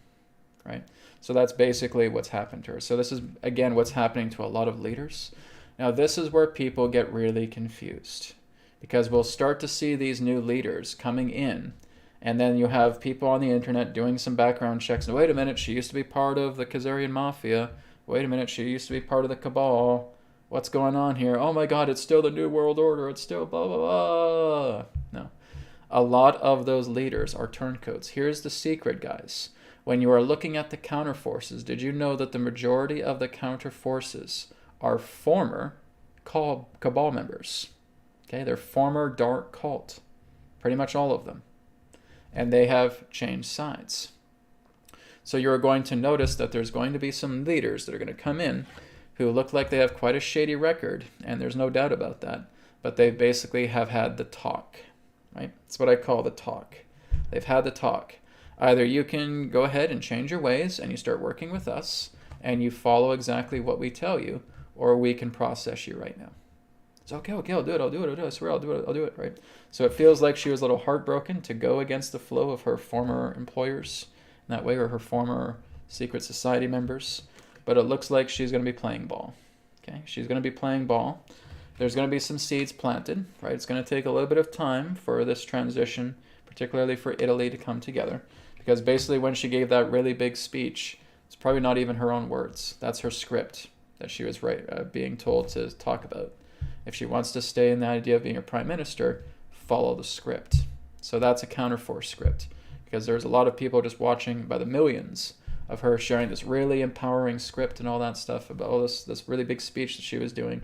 right? So that's basically what's happened to her. So this is, again, what's happening to a lot of leaders. Now, this is where people get really confused, because we'll start to see these new leaders coming in, and then you have people on the internet doing some background checks. And wait a minute, she used to be part of the Khazarian Mafia. Wait a minute, she used to be part of the Cabal. What's going on here? Oh my God, it's still the New World Order. It's still blah, blah, blah. No. A lot of those leaders are turncoats. Here's the secret, guys. When you are looking at the counter forces, did you know that the majority of the counter forces are former Cabal members? Okay, they're former dark cult. Pretty much all of them. And they have changed sides. So you're going to notice that there's going to be some leaders that are going to come in who look like they have quite a shady record, and there's no doubt about that, but they basically have had the talk. Right? That's what I call the talk. They've had the talk. Either you can go ahead and change your ways and you start working with us and you follow exactly what we tell you, or we can process you right now. It's okay, I'll do it, I swear I'll do it, right? So it feels like she was a little heartbroken to go against the flow of her former employers in that way, or her former secret society members. But it looks like she's going to be playing ball. Okay, she's going to be playing ball. There's going to be some seeds planted, right? It's going to take a little bit of time for this transition, particularly for Italy, to come together. Because basically when she gave that really big speech, it's probably not even her own words. That's her script that she was being told to talk about. If she wants to stay in the idea of being a prime minister, follow the script. So that's a counterforce script. Because there's a lot of people just watching by the millions of her sharing this really empowering script and all that stuff about all this really big speech that she was doing.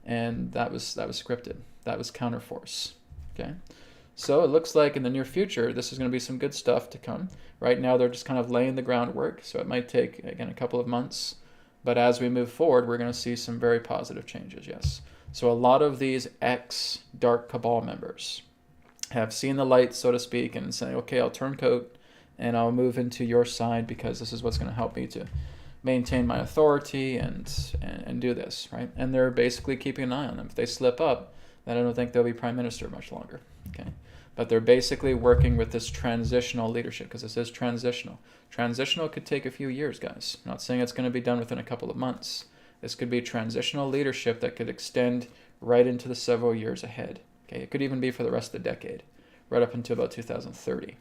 And that was scripted. That was counterforce. Okay, so it looks like in the near future this is going to be some good stuff to come. Right now they're just kind of laying the groundwork, so it might take again a couple of months, but as we move forward we're going to see some very positive changes. Yes, so a lot of these ex-Dark Cabal members have seen the light, so to speak, and saying, okay, I'll turn coat and I'll move into your side because this is what's going to help me to maintain my authority and do this, right? And they're basically keeping an eye on them. If they slip up, then I don't think they'll be prime minister much longer, okay? But they're basically working with this transitional leadership, because this is transitional. Transitional could take a few years, guys. I'm not saying it's going to be done within a couple of months. This could be transitional leadership that could extend right into the several years ahead, okay? It could even be for the rest of the decade, right up until about 2030.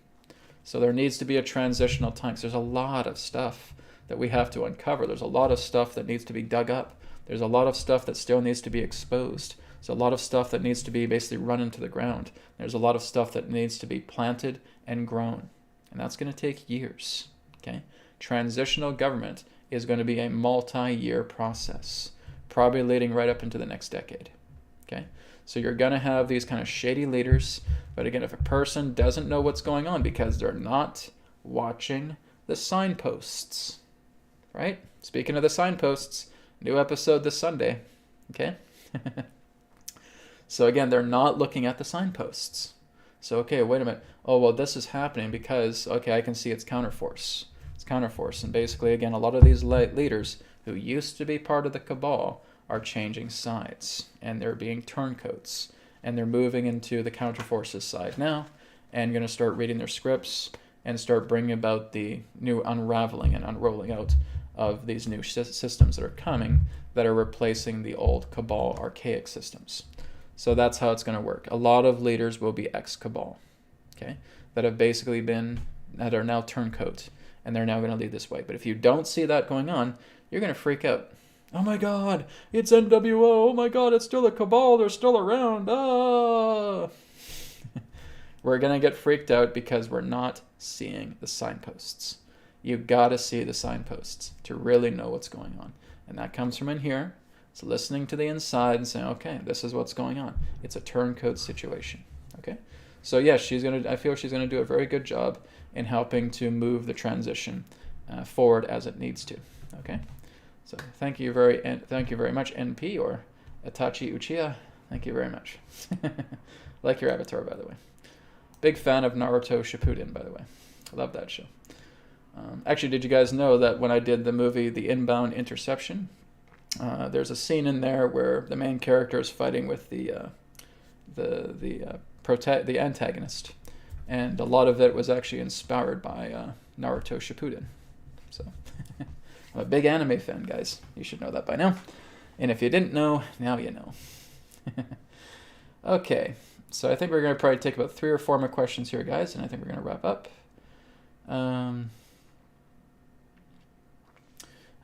So there needs to be a transitional time, because there's a lot of stuff that we have to uncover. There's a lot of stuff that needs to be dug up. There's a lot of stuff that still needs to be exposed. There's a lot of stuff that needs to be basically run into the ground. There's a lot of stuff that needs to be planted and grown. And that's going to take years. Okay? Transitional government is going to be a multi-year process, probably leading right up into the next decade. Okay? So you're going to have these kind of shady leaders. But again, if a person doesn't know what's going on because they're not watching the signposts, right? Speaking of the signposts, new episode this Sunday, okay? So again, they're not looking at the signposts. So, okay, wait a minute. Oh, well, this is happening because, okay, I can see it's counterforce. It's counterforce. And basically, again, a lot of these leaders who used to be part of the Cabal are changing sides. And they're being turncoats. And they're moving into the counterforces side now. And going to start reading their scripts and start bringing about the new unraveling and unrolling out of these new systems that are coming that are replacing the old Cabal archaic systems. So that's how it's going to work. A lot of leaders will be ex-Cabal, okay, that have basically been, that are now turncoat, and they're now going to lead this way. But if you don't see that going on, you're going to freak out. Oh my God, it's NWO. Oh my God, it's still a cabal. They're still around. Ah! We're going to get freaked out because we're not seeing the signposts. You got to see the signposts to really know what's going on. And that comes from in here. It's listening to the inside and saying, okay, this is what's going on. It's a turncoat situation. Okay? So yes, I feel she's going to do a very good job in helping to move the transition forward as it needs to. Okay? So thank you very much, NP or Itachi Uchiha. Thank you very much. Like your avatar, by the way. Big fan of Naruto Shippuden, by the way. I love that show. Actually, did you guys know that when I did the movie The Inbound Interception, there's a scene in there where the main character is fighting with the antagonist, and a lot of it was actually inspired by Naruto Shippuden. So I'm a big anime fan, guys. You should know that by now. And if you didn't know, now you know. Okay, so I think we're going to probably take about 3 or 4 more questions here, guys, and I think we're going to wrap up.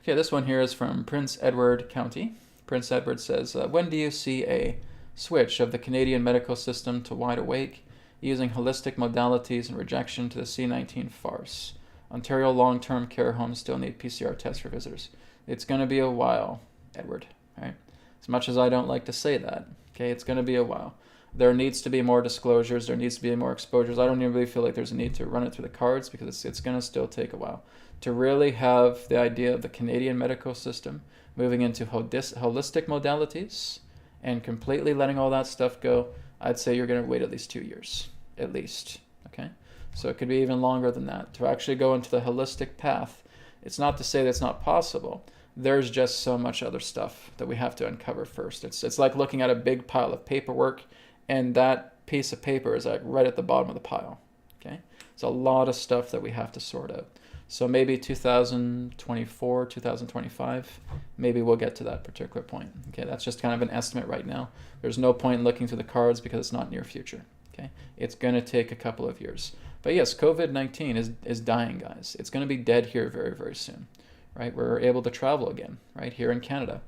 Okay, this one here is from Prince Edward County. Prince Edward says, when do you see a switch of the Canadian medical system to wide awake, using holistic modalities and rejection to the C-19 farce? Ontario long-term care homes still need PCR tests for visitors. It's going to be a while, Edward. Right? As much as I don't like to say that, okay, it's going to be a while. There needs to be more disclosures. There needs to be more exposures. I don't even really feel like there's a need to run it through the cards because it's going to still take a while. To really have the idea of the Canadian medical system moving into holistic modalities and completely letting all that stuff go, I'd say you're going to wait at least 2 years, at least, okay? So it could be even longer than that. To actually go into the holistic path, it's not to say that it's not possible. There's just so much other stuff that we have to uncover first. It's like looking at a big pile of paperwork, and that piece of paper is like right at the bottom of the pile, okay? It's a lot of stuff that we have to sort out. So maybe 2024, 2025, maybe we'll get to that particular point. Okay, that's just kind of an estimate right now. There's no point in looking through the cards because it's not near future. Okay, it's going to take a couple of years. But yes, COVID-19 is dying, guys. It's going to be dead here very, very soon. Right, we're able to travel again. Right here in Canada.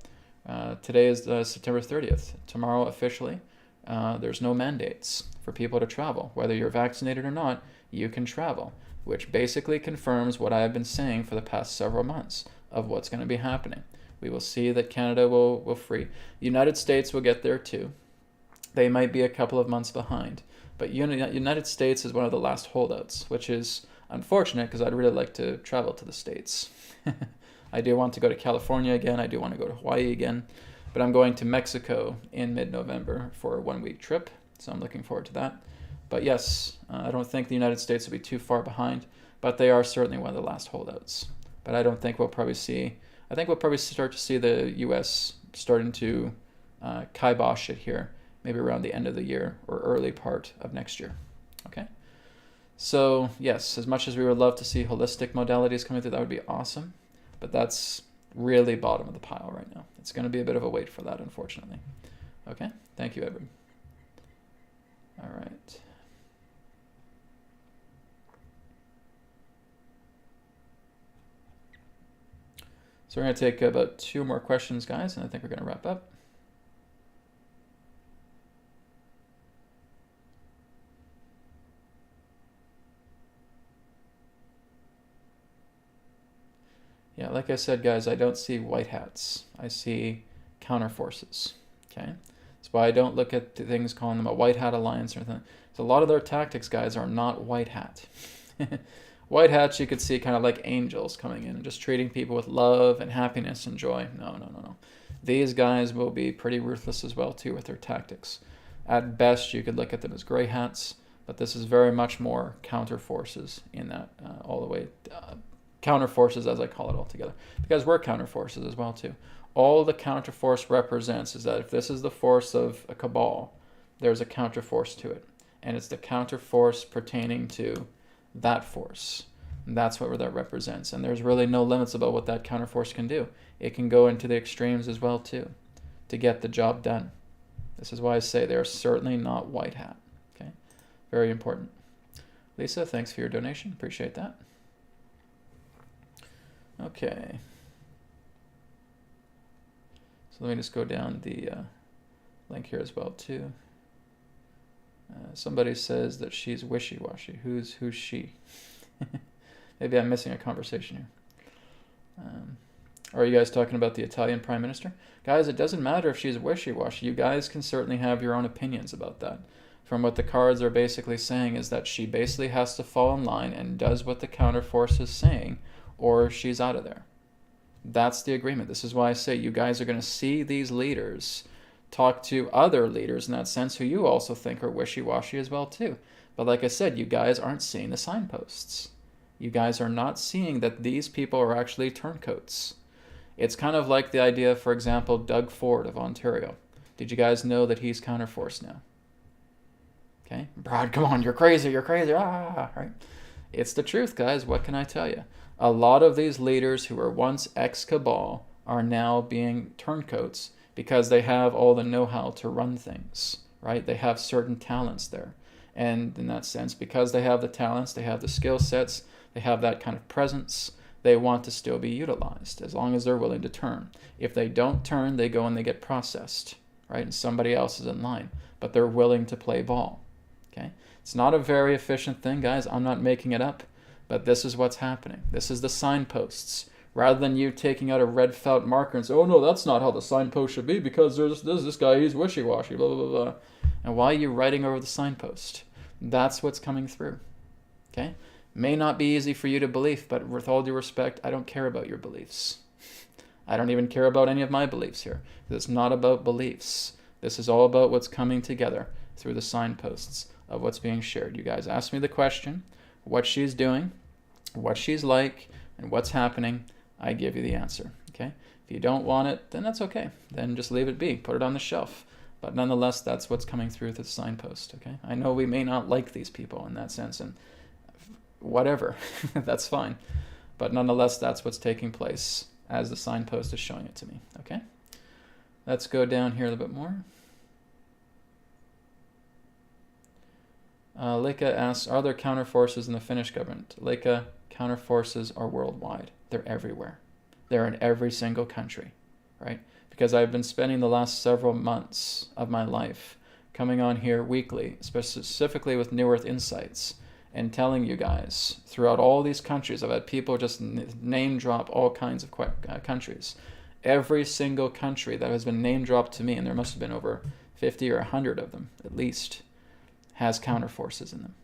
Today is September 30th. Tomorrow, officially, there's no mandates for people to travel. Whether you're vaccinated or not, you can travel, which basically confirms what I have been saying for the past several months of what's going to be happening. We will see that Canada will free. The United States will get there too. They might be a couple of months behind. But United States is one of the last holdouts, which is unfortunate because I'd really like to travel to the States. I do want to go to California again. I do want to go to Hawaii again. But I'm going to Mexico in mid-November for a 1-week trip. So I'm looking forward to that. But yes, I don't think the United States will be too far behind, but they are certainly one of the last holdouts. But I don't think we'll probably start to see the U.S. starting to kibosh it here, maybe around the end of the year or early part of next year. Okay? So yes, as much as we would love to see holistic modalities coming through, that would be awesome. But that's really bottom of the pile right now. It's going to be a bit of a wait for that, unfortunately. Okay? Thank you, Edward. All right. So we're going to take about 2 more questions, guys, and I think we're going to wrap up. Yeah, like I said, guys, I don't see white hats. I see counter forces, okay? That's why I don't look at things calling them a white hat alliance or anything. So a lot of their tactics, guys, are not white hat. White hats you could see kind of like angels coming in and just treating people with love and happiness and joy. No. These guys will be pretty ruthless as well, too, with their tactics. At best, you could look at them as gray hats, but this is very much more counter forces in that all the way. Counter forces, as I call it altogether, because we're counter forces as well, too. All the counter force represents is that if this is the force of a cabal, there's a counter force to it. And it's the counter force pertaining to that force. And that's what that represents. And there's really no limits about what that counterforce can do. It can go into the extremes as well too to get the job done. This is why I say they're certainly not white hat. Okay, very important. Lisa, thanks for your donation. Appreciate that. Okay. So let me just go down the link here as well too. Somebody says that she's wishy-washy. Who's she? Maybe I'm missing a conversation here. Or are you guys talking about the Italian Prime Minister? Guys, it doesn't matter if she's wishy-washy. You guys can certainly have your own opinions about that. From what the cards are basically saying is that she basically has to fall in line and does what the counterforce is saying, or she's out of there. That's the agreement. This is why I say you guys are going to see these leaders talk to other leaders in that sense who you also think are wishy-washy as well too. But like I said, you guys aren't seeing the signposts. You guys are not seeing that these people are actually turncoats. It's kind of like the idea, for example, Doug Ford of Ontario. Did you guys know that he's counterforce now? Okay, Brad, come on, you're crazy, right? It's the truth, guys. What can I tell you? A lot of these leaders who were once ex-cabal are now being turncoats because they have all the know-how to run things, right? They have certain talents there. And in that sense, because they have the talents, they have the skill sets, they have that kind of presence, they want to still be utilized as long as they're willing to turn. If they don't turn, they go and they get processed, right? And somebody else is in line, but they're willing to play ball. Okay, it's not a very efficient thing, guys. I'm not making it up, but this is what's happening. This is the signposts. Rather than you taking out a red felt marker and say, oh no, that's not how the signpost should be because there's this guy, he's wishy-washy, blah, blah, blah. And why are you writing over the signpost? That's what's coming through. Okay, may not be easy for you to believe, but with all due respect, I don't care about your beliefs. I don't even care about any of my beliefs here. It's not about beliefs. This is all about what's coming together through the signposts of what's being shared. You guys asked me the question, what she's doing, what she's like, and what's happening. I give you the answer. Okay? If you don't want it, then that's okay. Then just leave it be. Put it on the shelf. But nonetheless, that's what's coming through the signpost. Okay? I know we may not like these people in that sense, and whatever. That's fine. But nonetheless, that's what's taking place as the signpost is showing it to me. Okay? Let's go down here a little bit more. Leica asks, are there counterforces in the Finnish government? Leica, counterforces are worldwide. They're everywhere. They're in every single country, right? Because I've been spending the last several months of my life coming on here weekly, specifically with New Earth Insights, and telling you guys throughout all these countries. I've had people just name drop all kinds of countries. Every single country that has been name dropped to me, and there must have been over 50 or 100 of them at least, has counterforces in them.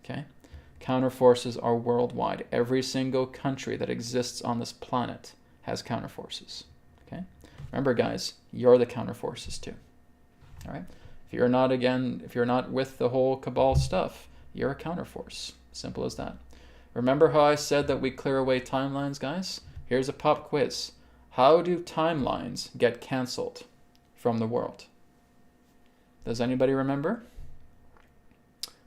Okay? Counterforces are worldwide. Every single country that exists on this planet has counterforces. Okay? Remember, guys, you're the counterforces too. All right? If you're not with the whole cabal stuff, you're a counterforce. Simple as that. Remember how I said that we clear away timelines, guys? Here's a pop quiz. How do timelines get canceled from the world? Does anybody remember?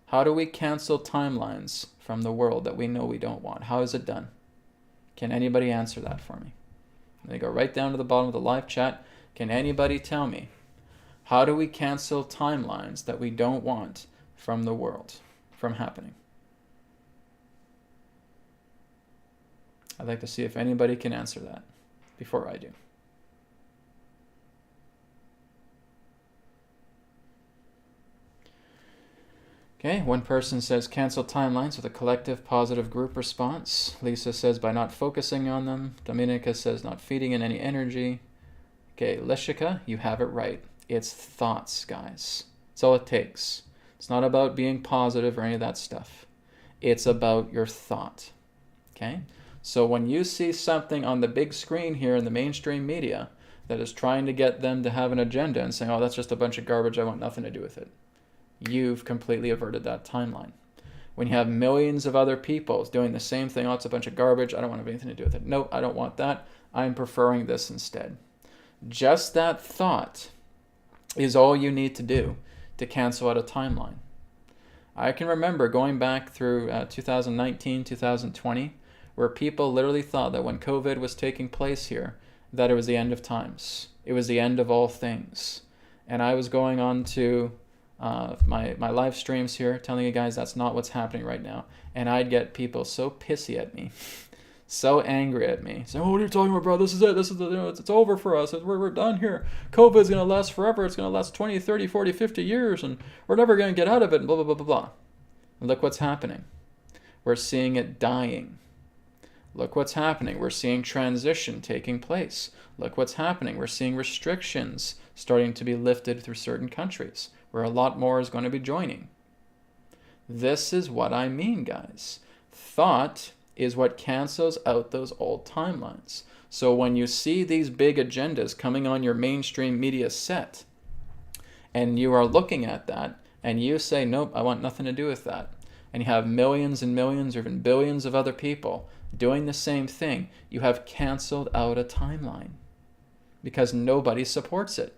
How do we cancel timelines from the world that we know we don't want? How is it done? Can anybody answer that for me? Let me go right down to the bottom of the live chat. Can anybody tell me, how do we cancel timelines that we don't want from the world, from happening? I'd like to see if anybody can answer that before I do. Okay, one person says cancel timelines with a collective positive group response. Lisa says by not focusing on them. Dominica says not feeding in any energy. Okay, Leshika, you have it right. It's thoughts, guys. That's all it takes. It's not about being positive or any of that stuff. It's about your thought. Okay? So when you see something on the big screen here in the mainstream media that is trying to get them to have an agenda and saying, oh, that's just a bunch of garbage, I want nothing to do with it, you've completely averted that timeline. When you have millions of other people doing the same thing, oh, it's a bunch of garbage, I don't want to have anything to do with it. Nope, I don't want that. I'm preferring this instead. Just that thought is all you need to do to cancel out a timeline. I can remember going back through 2019, 2020, where people literally thought that when COVID was taking place here, that it was the end of times. It was the end of all things. And I was going on to my live streams here telling you guys that's not what's happening right now. And I'd get people so pissy at me, so angry at me, saying, "Oh, what are you talking about, bro? This is it. This is it's over for us. We're done here. COVID's going to last forever. It's going to last 20, 30, 40, 50 years, and we're never going to get out of it, and blah, blah, blah, blah, blah." And look what's happening. We're seeing it dying. Look what's happening. We're seeing transition taking place. Look what's happening. We're seeing restrictions starting to be lifted through certain countries, where a lot more is going to be joining. This is what I mean, guys. Thought is what cancels out those old timelines. So when you see these big agendas coming on your mainstream media set, and you are looking at that, and you say, "Nope, I want nothing to do with that," and you have millions and millions or even billions of other people doing the same thing, you have canceled out a timeline because nobody supports it.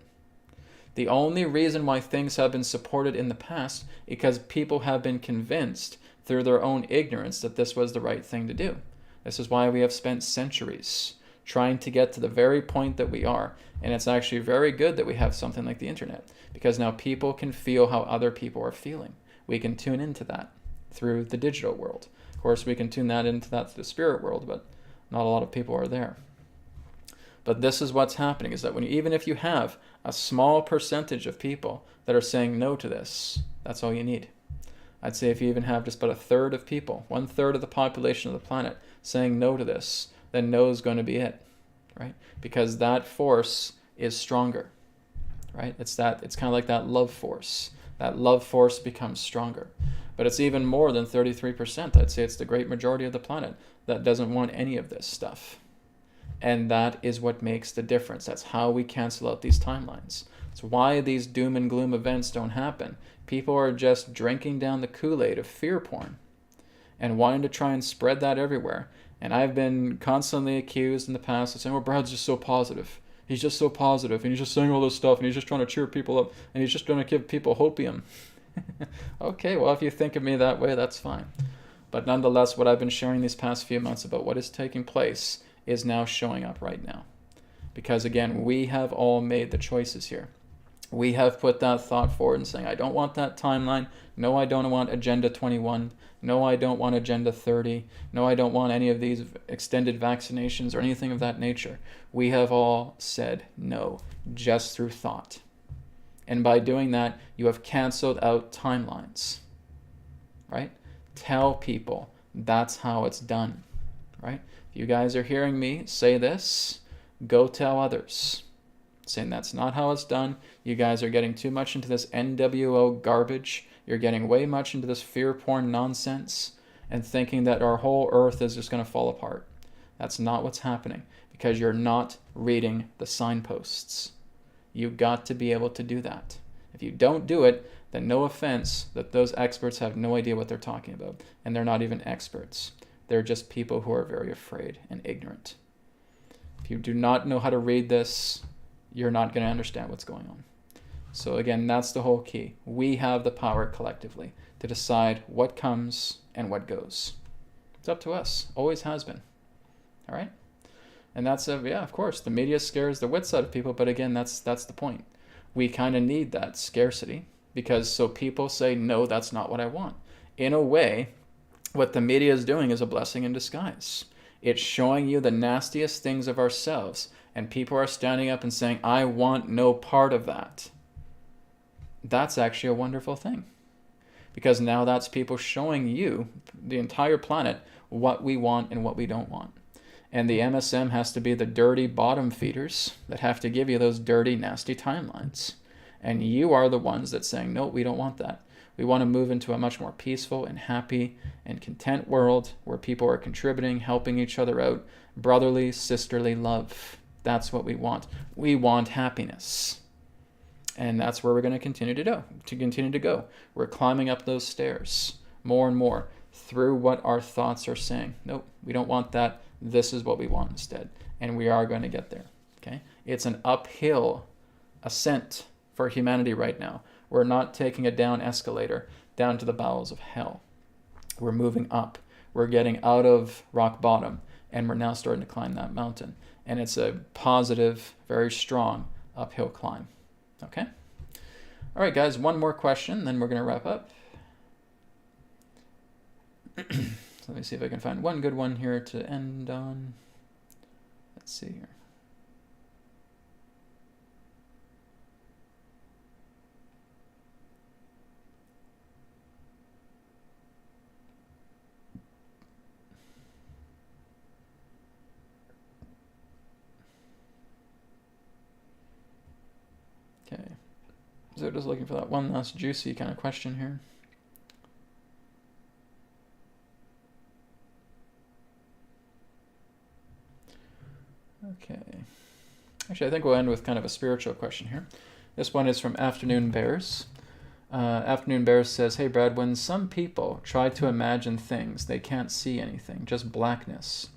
The only reason why things have been supported in the past is because people have been convinced through their own ignorance that this was the right thing to do. This is why we have spent centuries trying to get to the very point that we are. And it's actually very good that we have something like the internet, because now people can feel how other people are feeling. We can tune into that through the digital world. Of course, we can tune that into that through the spirit world, but not a lot of people are there. But this is what's happening, is that even if you have a small percentage of people that are saying no to this, that's all you need. I'd say if you even have just about a third of people, 1/3 of the population of the planet saying no to this, then no is going to be it, right? Because that force is stronger, right? It's kind of like that love force. That love force becomes stronger. But it's even more than 33%. I'd say it's the great majority of the planet that doesn't want any of this stuff. And that is what makes the difference. That's how we cancel out these timelines. It's why these doom and gloom events don't happen. People are just drinking down the Kool-Aid of fear porn and wanting to try and spread that everywhere. And I've been constantly accused in the past of saying, "Well, Brad's just so positive. He's just so positive, and he's just saying all this stuff, and he's just trying to cheer people up, and he's just going to give people hopium." Okay, well, if you think of me that way, that's fine. But nonetheless, what I've been sharing these past few months about what is taking place is now showing up right now. Because again, we have all made the choices here. We have put that thought forward and saying, "I don't want that timeline. No, I don't want Agenda 21. No, I don't want Agenda 30. No, I don't want any of these extended vaccinations or anything of that nature." We have all said no, just through thought. And by doing that, you have canceled out timelines, right? Tell people that's how it's done, right? If you guys are hearing me say this, go tell others, saying that's not how it's done. You guys are getting too much into this NWO garbage. You're getting way much into this fear porn nonsense and thinking that our whole earth is just going to fall apart. That's not what's happening, because you're not reading the signposts. You've got to be able to do that. If you don't do it, then no offense that those experts have no idea what they're talking about, and they're not even experts. They're just people who are very afraid and ignorant. If you do not know how to read this, you're not going to understand what's going on. So again, that's the whole key. We have the power collectively to decide what comes and what goes. It's up to us. Always has been. All right? And that's, of course, the media scares the wits out of people, but again, that's the point. We kind of need that scarcity, because so people say, "No, that's not what I want." In a way, what the media is doing is a blessing in disguise. It's showing you the nastiest things of ourselves, and people are standing up and saying, "I want no part of that." That's actually a wonderful thing, because now that's people showing you, the entire planet, what we want and what we don't want. And the MSM has to be the dirty bottom feeders that have to give you those dirty, nasty timelines. And you are the ones that saying, "No, we don't want that. We want to move into a much more peaceful and happy and content world where people are contributing, helping each other out, brotherly, sisterly love." That's what we want. We want happiness. And that's where we're going to continue to go. We're climbing up those stairs more and more through what our thoughts are saying. Nope, we don't want that. This is what we want instead. And we are going to get there. Okay? It's an uphill ascent for humanity right now. We're not taking a down escalator down to the bowels of hell. We're moving up. We're getting out of rock bottom, and we're now starting to climb that mountain. And it's a positive, very strong uphill climb. Okay? All right, guys, one more question, then we're going to wrap up. let me see if I can find one good one here to end on. Let's see here. Okay, so just looking for that one last juicy kind of question here. Okay. Actually, I think we'll end with kind of a spiritual question here. This one is from Afternoon Bears. Afternoon Bears says, "Hey Brad, when some people try to imagine things, they can't see anything, just blackness.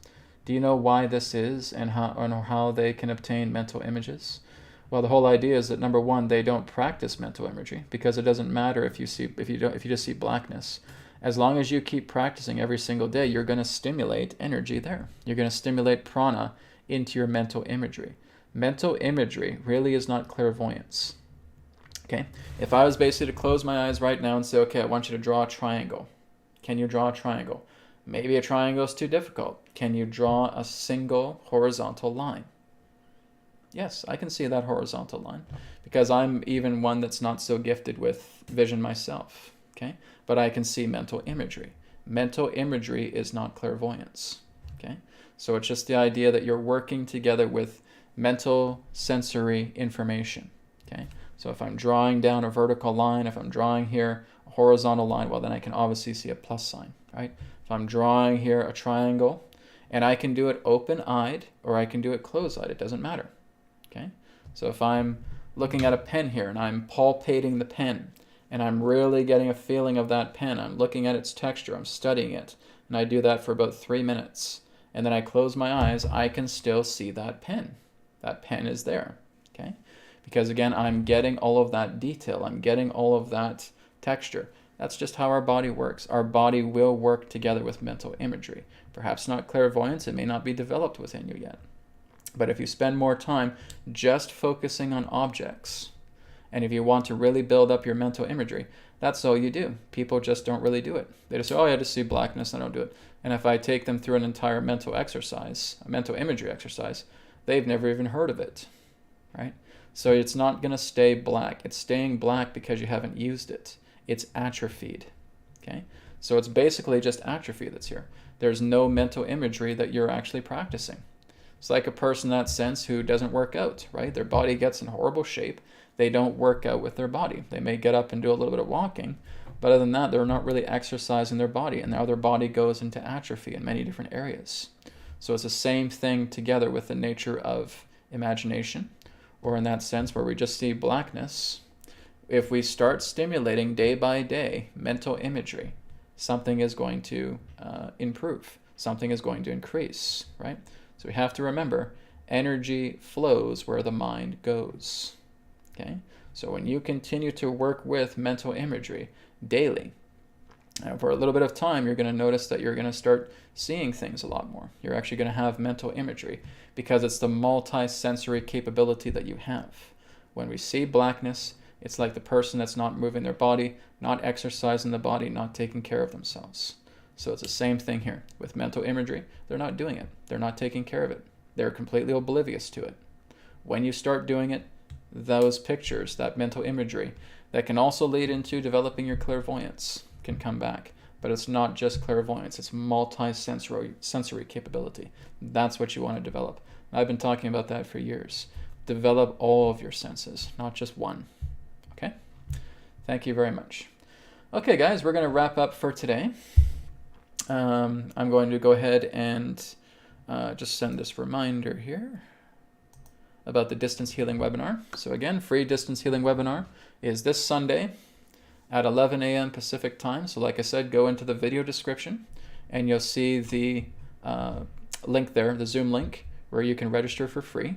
Do you know why this is and how they can obtain mental images?" Well, the whole idea is that, number one, they don't practice mental imagery, because it doesn't matter if you just see blackness. As long as you keep practicing every single day, you're going to stimulate energy there. You're going to stimulate prana into your mental imagery. Mental imagery really is not clairvoyance. Okay? If I was basically to close my eyes right now and say, okay, I want you to draw a triangle. Can you draw a triangle? Maybe a triangle is too difficult. Can you draw a single horizontal line? Yes, I can see that horizontal line, because I'm even one that's not so gifted with vision myself. Okay? But I can see mental imagery. Mental imagery is not clairvoyance. Okay? So it's just the idea that you're working together with mental sensory information. Okay? So if I'm drawing down a vertical line, if I'm drawing here a horizontal line, well, then I can obviously see a plus sign, right? If I'm drawing here a triangle, and I can do it open-eyed or I can do it closed-eyed, it doesn't matter. Okay? So if I'm looking at a pen here and I'm palpating the pen and I'm really getting a feeling of that pen, I'm looking at its texture, I'm studying it, and I do that for about 3 minutes, and then I close my eyes, I can still see that pen. That pen is there. Okay? Because again, I'm getting all of that detail, I'm getting all of that texture. That's just how our body works. Our body will work together with mental imagery. Perhaps not clairvoyance, it may not be developed within you yet. But if you spend more time just focusing on objects, and if you want to really build up your mental imagery, that's all you do. People just don't really do it. They just say, oh, I just see blackness, and I don't do it. And if I take them through an entire mental exercise, a mental imagery exercise, they've never even heard of it, right? So it's not going to stay black. It's staying black because you haven't used it. It's atrophied, okay? So it's basically just atrophy that's here. There's no mental imagery that you're actually practicing. It's like a person in that sense who doesn't work out, right? Their body gets in horrible shape. They don't work out with their body. They may get up and do a little bit of walking, but other than that, they're not really exercising their body, and now their body goes into atrophy in many different areas. So it's the same thing together with the nature of imagination, or in that sense where we just see blackness. If we start stimulating day by day mental imagery, something is going to improve. Something is going to increase, right? So we have to remember, energy flows where the mind goes. Okay? So when you continue to work with mental imagery daily, for a little bit of time, you're going to notice that you're going to start seeing things a lot more. You're actually going to have mental imagery because it's the multi-sensory capability that you have. When we see blackness, it's like the person that's not moving their body, not exercising the body, not taking care of themselves. So it's the same thing here. With mental imagery, they're not doing it. They're not taking care of it. They're completely oblivious to it. When you start doing it, those pictures, that mental imagery, that can also lead into developing your clairvoyance, can come back. But it's not just clairvoyance, it's multi-sensory capability. That's what you want to develop. I've been talking about that for years. Develop all of your senses, not just one. Okay? Thank you very much. Okay, guys, we're going to wrap up for today. I'm going to go ahead and just send this reminder here about the distance healing webinar. So again, free distance healing webinar is this Sunday at 11 a.m. Pacific time. So like I said, go into the video description and you'll see the link there, the Zoom link, where you can register for free.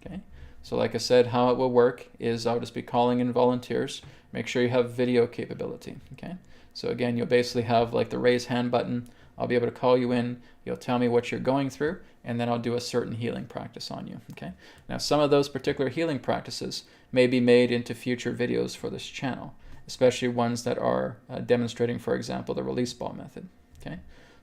Okay. So like I said, how it will work is I'll just be calling in volunteers. Make sure you have video capability. Okay. So again, you'll basically have like the raise hand button. I'll be able to call you in. You'll tell me what you're going through, and then I'll do a certain healing practice on you. Okay. Now, some of those particular healing practices may be made into future videos for this channel, especially ones that are demonstrating, for example, the release ball method. Okay.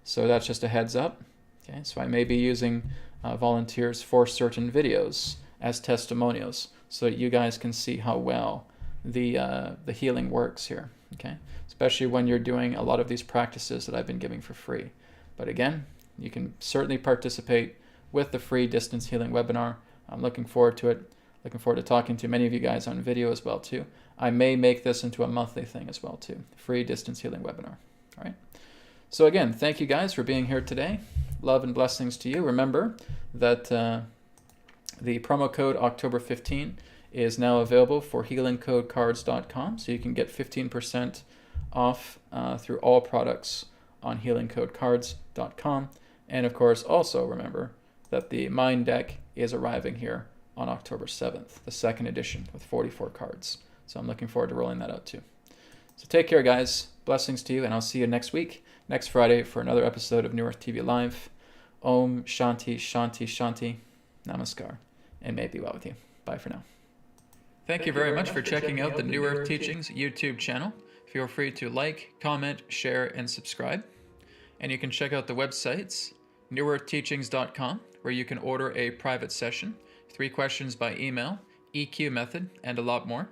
So that's just a heads up. Okay, so I may be using volunteers for certain videos as testimonials so that you guys can see how well the healing works here. Okay, especially when you're doing a lot of these practices that I've been giving for free. But again, you can certainly participate with the free distance healing webinar. I'm looking forward to it. Looking forward to talking to many of you guys on video as well too. I may make this into a monthly thing as well too. Free distance healing webinar. All right. So again, thank you guys for being here today. Love and blessings to you. Remember that the promo code October 15 is now available for healingcodecards.com, so you can get 15% off through all products on healingcodecards.com. And of course, also remember that the Mind Deck is arriving here on October 7th, the second edition with 44 cards. So I'm looking forward to rolling that out too. So take care, guys. Blessings to you, and I'll see you next week, next Friday, for another episode of New Earth TV Live. Om Shanti Shanti Shanti. Namaskar. And may it be well with you. Bye for now. Thank you very much for checking out the New Earth Teachings YouTube channel. Feel free to like, comment, share, and subscribe. And you can check out the websites, newearthteachings.com, where you can order a private session, 3 questions by email, EQ method, and a lot more.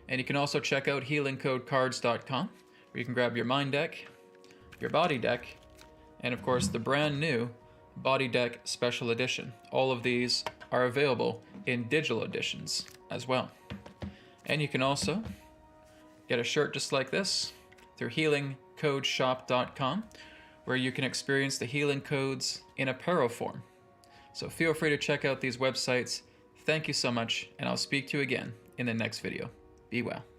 And you can also check out healingcodecards.com, where you can grab your Mind Deck, your Body Deck, and of course the brand new Body Deck Special Edition. All of these are available in digital editions as well. And you can also get a shirt just like this through healingcodeshop.com, where you can experience the healing codes in apparel form. So feel free to check out these websites. Thank you so much, and I'll speak to you again in the next video. Be well.